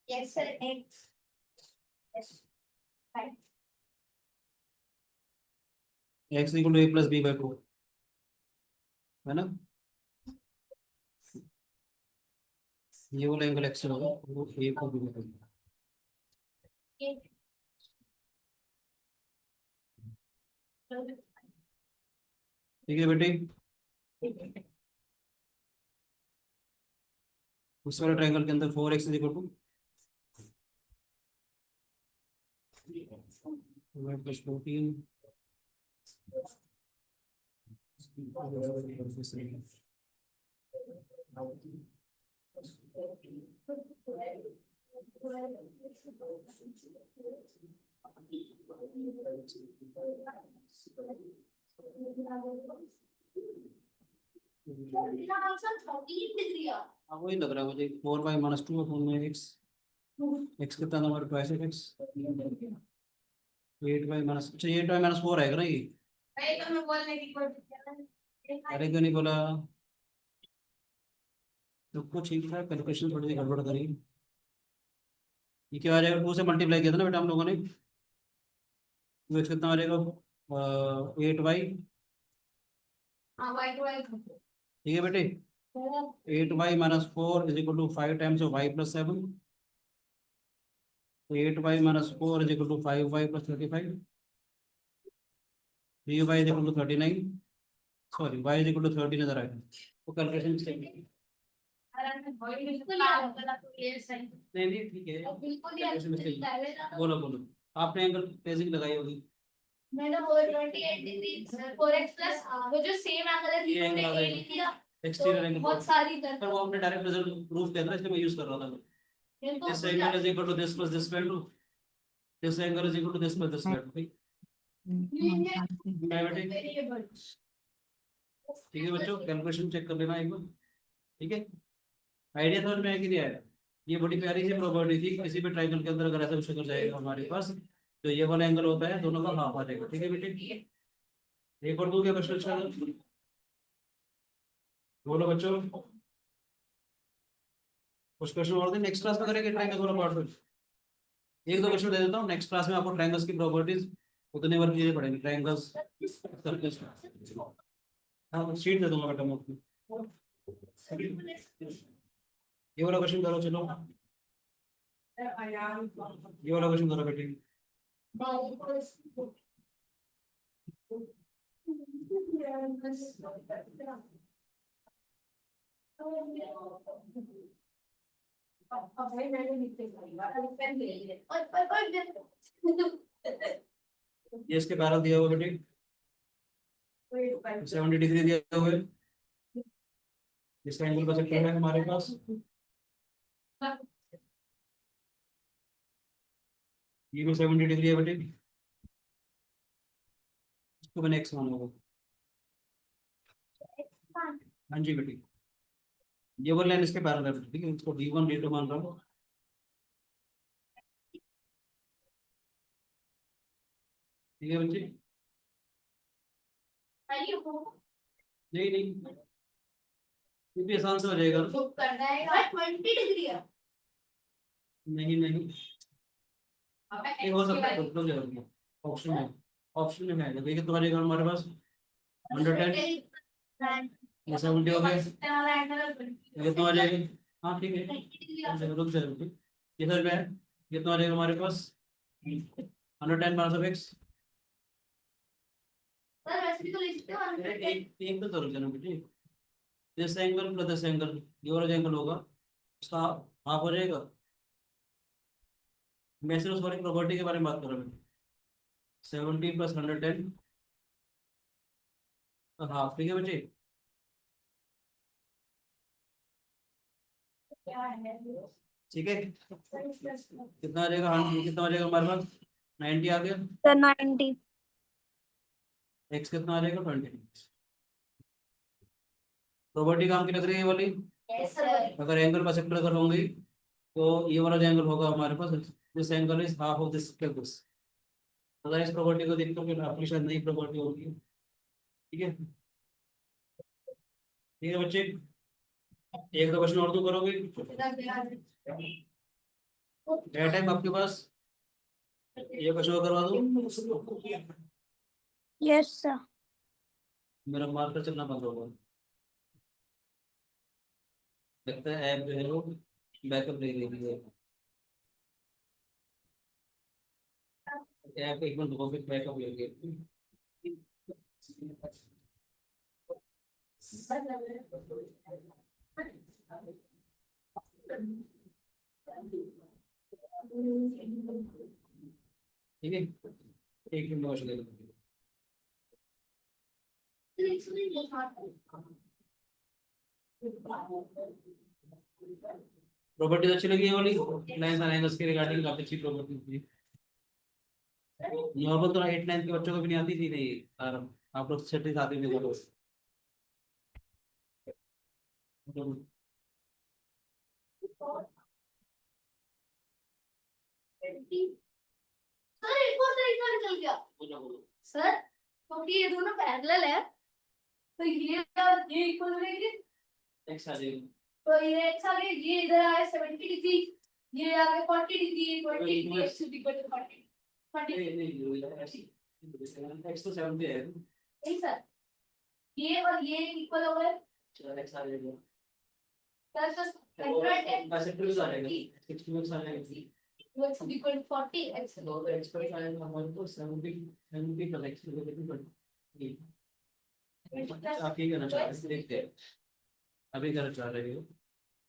Yes, sir. X. Yes. Right. X equal to A plus b by 4, है ना? ये वाला एंगल एक्स होगा, वो ए को बी में होगा। ठीक है बेटे, उस वाले ट्रायंगल के अंदर 4x is equal two plus 14 हाँ वही लग रहा है मुझे, 4y-2 अपॉन में x, x कितना नंबर 2x, 8y-, अच्छा ये 8y-4 आएगा ना ये, अरे क्यों नहीं बोला? तो कुछ ठीक था, कैलकुलेशन थोड़ी सी गड़बड़ करी। ये क्या आ जाएगा, 2 से मल्टीप्लाई किया था ना बेटा हम लोगों ने, 2x कितना आ जाएगा, 8y, ठीक है बेटे, 8y-4 is equal to 5 times of y plus 7, 8y-4 is equal to 5y plus 35, 3y is equal to 39, sorry y is equal to 30 नजर आएगा, तो कैलकुलेशन मिस्टेक नहीं नहीं ठीक है, कैलकुलेशन मिस्टेक। बोलो बोलो, आपने एंगल पेजिंग लगाई होगी, मैंने 428 डिग्री 4x प्लस वो जो सेम एंगल है ये एंगल आ ए जाएगा लिखा एक्सटीरियर एंगल, बहुत सारी पर वो आपने डायरेक्ट रिजल्ट प्रूफ किया था इसलिए मैं यूज कर रहा था। This angle is equal to this plus this value, this angle is equal to this plus this value, ठीक है बेटे, ठीक है बच्चों, कैलकुलेशन चेक कर लेना एक बार, ठीक है? आइडिया समझ में आया कि नहीं आया? ये बड़ी प्यारी सी प्रॉपर्टी थी, किसी भी ट्रायंगल के अंदर अगर ऐसा विषय कर जाएगा हमारे पास, तो ये वाला एंगल होता है दोनों का हाफ आ जाएगा, ठीक है बेटे? एक और दो क्या क्वेश्चन अच्छा, बोलो बच्चों, कुछ क्वेश्चन और नेक्स्ट क्लास में करेंगे ट्रायंगल वाला पार्ट में, एक दो क्वेश्चन दे देता हूँ, नेक्स्ट क्लास में आपको ट्रायंगल्स की प्रॉपर्टीज उतने बार चीजें पढ़ेंगे, ट्रायंगल्स सर्कल्स, हाँ शीट दे दूंगा बेटा मैं, ये वाला क्वेश्चन करो चलो, ये वाला क्वेश्चन करो बेटे, ये इसके पैरल दिया हुआ बेटे, 70 डिग्री दिया हुआ है, इसका एंगल का सेक्टर है हमारे पास, ये भी 70 डिग्री है बेटे, इसको मैंने एक्स माना होगा, हाँ जी बेटे, ये वो लाइन इसके पैरल है बेटे, ठीक है, इसको d1 d2 मान रहा हूँ, ठीक है बच्चे? नहीं नहीं, ये भी आसान से हो जाएगा, नहीं नहीं, ये हो सकता है, रुक जाओ, ऑप्शन में, ऑप्शन में आएगा, देखिए तुम्हारे घर हमारे पास 110, ये 70 हो गया, ये तो आ जाएगा, हाँ ठीक है, रुक जाओ रुक जाओ, ये सर में है, ये तो आ जाएगा हमारे पास 110 माइनस ऑफ एक्स, एक तो रुक जाना बेटे, this angle plus this angle, ये वाला जो एंगल होगा उसका हाफ हो जाएगा, मैं सिर्फ उस वाली प्रॉपर्टी के बारे में बात कर रहा हूँ, 70 प्लस 110 हाफ, ठीक है बच्चे? ठीक है, कितना आ जाएगा, हाँ कितना आ जाएगा हमारे पास, 90 आ गया। Sir, 90. एक्स कितना आ जाएगा, 20। प्रॉपर्टी काम की लग रही है ये वाली। Yes, sir. अगर एंगल बाइसेक्टर अगर होंगे तो ये वाला जो एंगल होगा हमारे पास, this angle is half of this this. अगर इस प्रॉपर्टी को देखते हो फिर आपकी शायद नई प्रॉपर्टी होगी। ठीक है, ठीक है बच्चे, एक दो क्वेश्चन और तो करोगे। डेटा टाइम आपके पास, ये क्वेश्चन और करवा दो। Yes, sir. मेरा मार्कर चलना बंद होगा, लगता है ऐप जो है वो बैकअप ले रही है। ऐप एक मिनट रुको, फिर बैकअप लेंगे। ठीक है, एक मिनट वॉच ले लो। प्रॉपर्टीज अच्छी लगी है वाली, लाइंस एंड एंगल्स के रिगार्डिंग काफी अच्छी प्रॉपर्टी थी। नॉर्मल तो 8 9 के बच्चों को भी नहीं आती थी, नहीं और आप लोग छठी सातवीं में करो। सर एक और तरीका निकल गया। सर क्योंकि ये दोनों पैरेलल है तो ये और ये इक्वल रहेंगे। एक्स आ जाएगा, तो ये एक्स आ गया, ये इधर आया 70 डिग्री, ये आ गया 40 degree, 20 degree, x equal to 40 40। X तो 70 है। नहीं सर, ये और ये इक्वल हो गए। चलो एक्स आ जाएगा, सर सर बाइसेक्टर भी आ जाएगा, 60 एक्स आ जाएगा। x इक्वल टू 40 x तो एक्स पर आएगा हमारे को 70 70 प्लस एक्स को कितना पड़ेगा। आप ये करना चाह रहे हैं, देखते हैं अभी करना चाह रहे हो।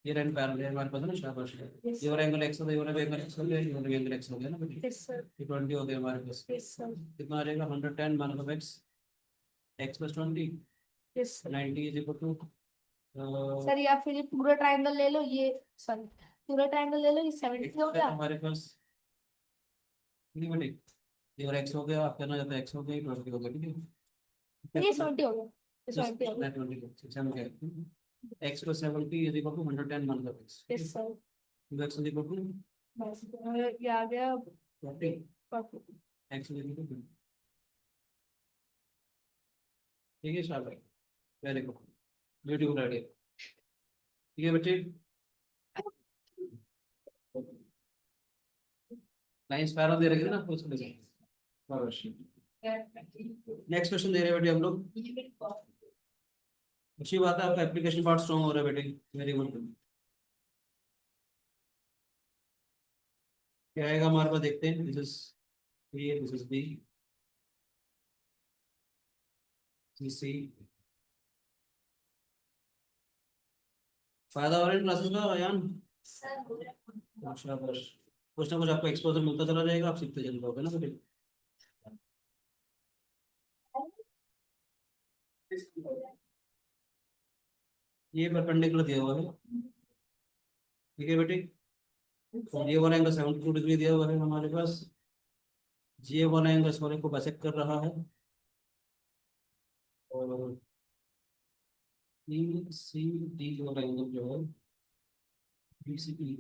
ये रेंट पैरेलल है हमारे पास है ना, शाबाश है। ये वाला एंगल एक्स हो गया, ये वाला एंगल एक्स हो गया, ये वाला एंगल एक्स हो गया ना बेटी। यस सर, ये 20 हो गया हमारे पास। यस सर, कितना आ जाएगा, 110 मान लो X, X plus 20, yes sir. 90 is equal to sir या फिर ये पूरा ट्रायंगल ले लो, ये सॉरी पूरा ट्रायंगल ले लो, ये 70 हो गया। हमारे पास नहीं बेटी, ये और एक्स हो गया, आप करना चाहते हैं एक्स हो गया, 20 हो गया, ठीक है। ये 70 हो गया, ये 70 हो गया। 20 हम क्या, x plus 70 is equal to 110 मान लो X, yes sir, X is equal to बस ये आ गया 40, 40। एक्स इज इक्वल टू, ठीक है शाबाश, वेरी गुड, ब्यूटीफुल आइडिया। ठीक है बच्चे, लाइंस पैरल दे रखे थे ना कुछ नेक्स्ट क्वेश्चन दे रहे हैं बेटे हम लोग। अच्छी बात है, आपका एप्लीकेशन पार्ट स्ट्रॉन्ग हो रहा है बेटे, वेरी गुड। क्या आएगा हमारे पास, देखते हैं। This is A, this is B, C. फायदा हो रहा है क्लासेस का यान, सर हो गया। अच्छा बस कुछ ना कुछ आपको एक्सपोजर मिलता चला जाएगा, आप सीखते चल जाओगे ना बेटे। ये परपेंडिकुलर दिया हुआ है, ठीक है बेटे। और ये वाला एंगल 72 डिग्री दिया हुआ है हमारे पास, ये वाला एंगल इस वाले को बाइसेक्ट कर रहा है, और ई सी डी वाला एंगल जो है, बी सी डी,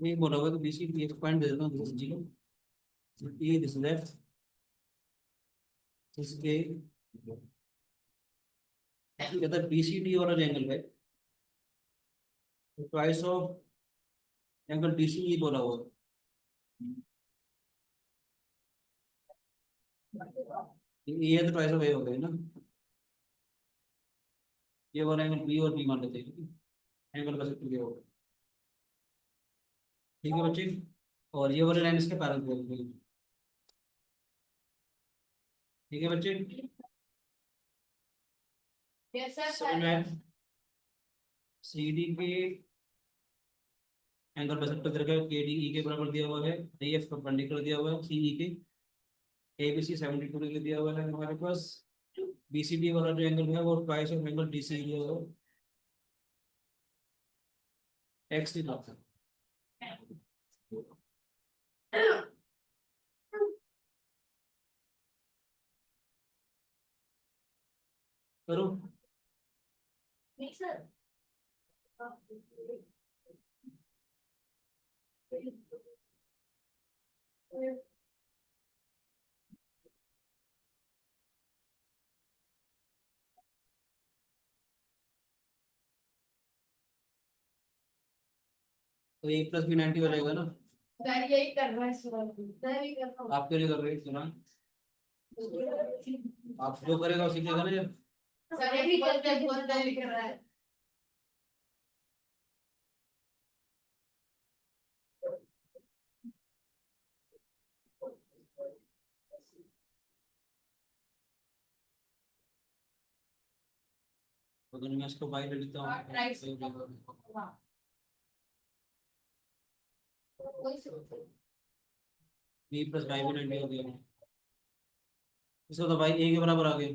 ये बोला हुआ कि बी सी डी, एक पॉइंट दे देता हूँ, this G, E this left, this A, कहता है बी सी डी वाला जो एंगल है twice of angle D C, E बोला हुआ ये तो ट्वाइस ऑफ ए हो गए ना। ये वाला एंगल बी और बी मान लेते हैं, एंगल का सेक्टर ये होगा, ठीक है बच्चे। और ये वाले लाइन इसके पैरेलल बोलते हैं, ठीक है बच्चे। यस सर, समझ में आया, सी डी के एंगल बाइसेक्टर करके के डी ई के बराबर दिया हुआ है, डी एफ परपेंडिकुलर दिया हुआ है सी ई के, ABC 72 डिग्री दिया हुआ है हमारे पास। BCD वाला जो एंगल है वो ट्वाइस ऑफ एंगल DC दिया हुआ है। X दिया हुआ है। करो। नहीं सर तो A+B 90 हो जाएगा ना। मैं यही कर रहा है इस बार मैं भी कर रहा हूँ आप क्यों नहीं कर रहे सुना। आप जो करेगा वो सीखेगा ना जब। सर ये भी करते हैं बहुत मैं भी कर रहा है तो मैं इसको बाई ले लेता हूँ। राइट हाँ कोई से B+बाई भी 90 हो गया। इसको तो भाई A के बराबर आ गया।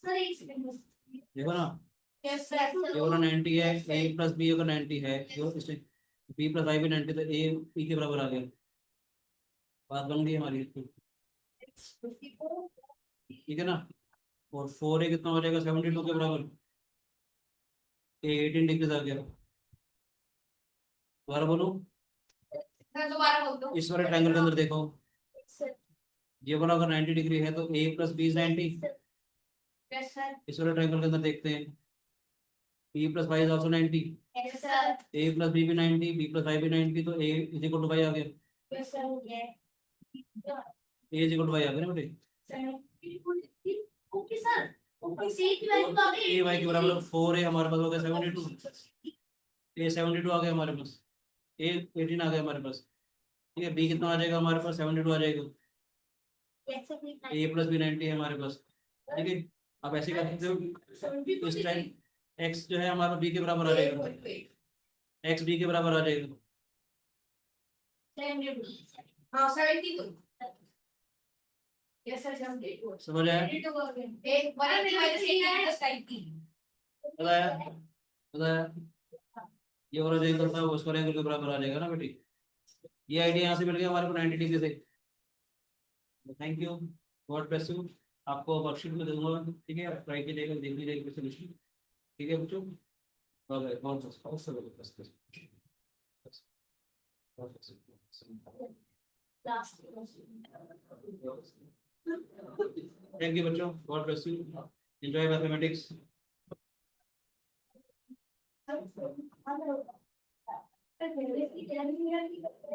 सर एक सेकंड बस देखो ना यस ये वाला 90 है। A+B अगर 90 है जो इसमें B+बाई भी 90 तो A E के बराबर आ गया। बात बन गई हमारी। ठीक है ना। और 4A कितना हो जाएगा 72 के बराबर। A 18 डिग्री आ गया। दोबारा बोलो। मैं दोबारा बोलता हूँ इस वाले ट्रायंगल के अंदर देखो सर ये वाला अगर 90 डिग्री है तो A+B 90। यस सर इस वाले ट्रायंगल के अंदर देखते हैं B+बाई is also 90। Yes sir A+B भी 90 B+बाई भी 90 तो A इज इक्वल टू बाई आ गया। यस सर ये A इज इक्वल टू बाई आ गया ना बेटे। Sir okay sir okay C की वैल्यू आ गई A y के बराबर 4 है हमारे पास हो गया 72। A 72 आ गया हमारे पास। A 18 आ गया हमारे पास। ठीक है B कितना आ जाएगा हमारे पास 72 आ जाएगा। यस सर A+B 90 है हमारे पास। ठीक है आप ऐसे कर सकते हो इस टाइम x जो है हमारा B के बराबर आ जाएगा। x B के बराबर आ जाएगा। हाँ 72 यस सर 72 समझ आया। 72 आ गया एक 180 माइनस 8 प्लस 90 बताया बताया। ये वाला जो एंगल था वो उस वाले एंगल के बराबर आ जाएगा ना बेटी। ये आइडिया यहाँ से मिल गया हमारे को 90 डिग्री से। Thank you God bless you. आपको वर्कशीट में दूंगा ठीक है आप ट्राई कीजिएगा देख लीजिएगा सोल्यूशन। ठीक है बच्चों। Bye bye. Last thank you बच्चों God bless you. Enjoy mathematics.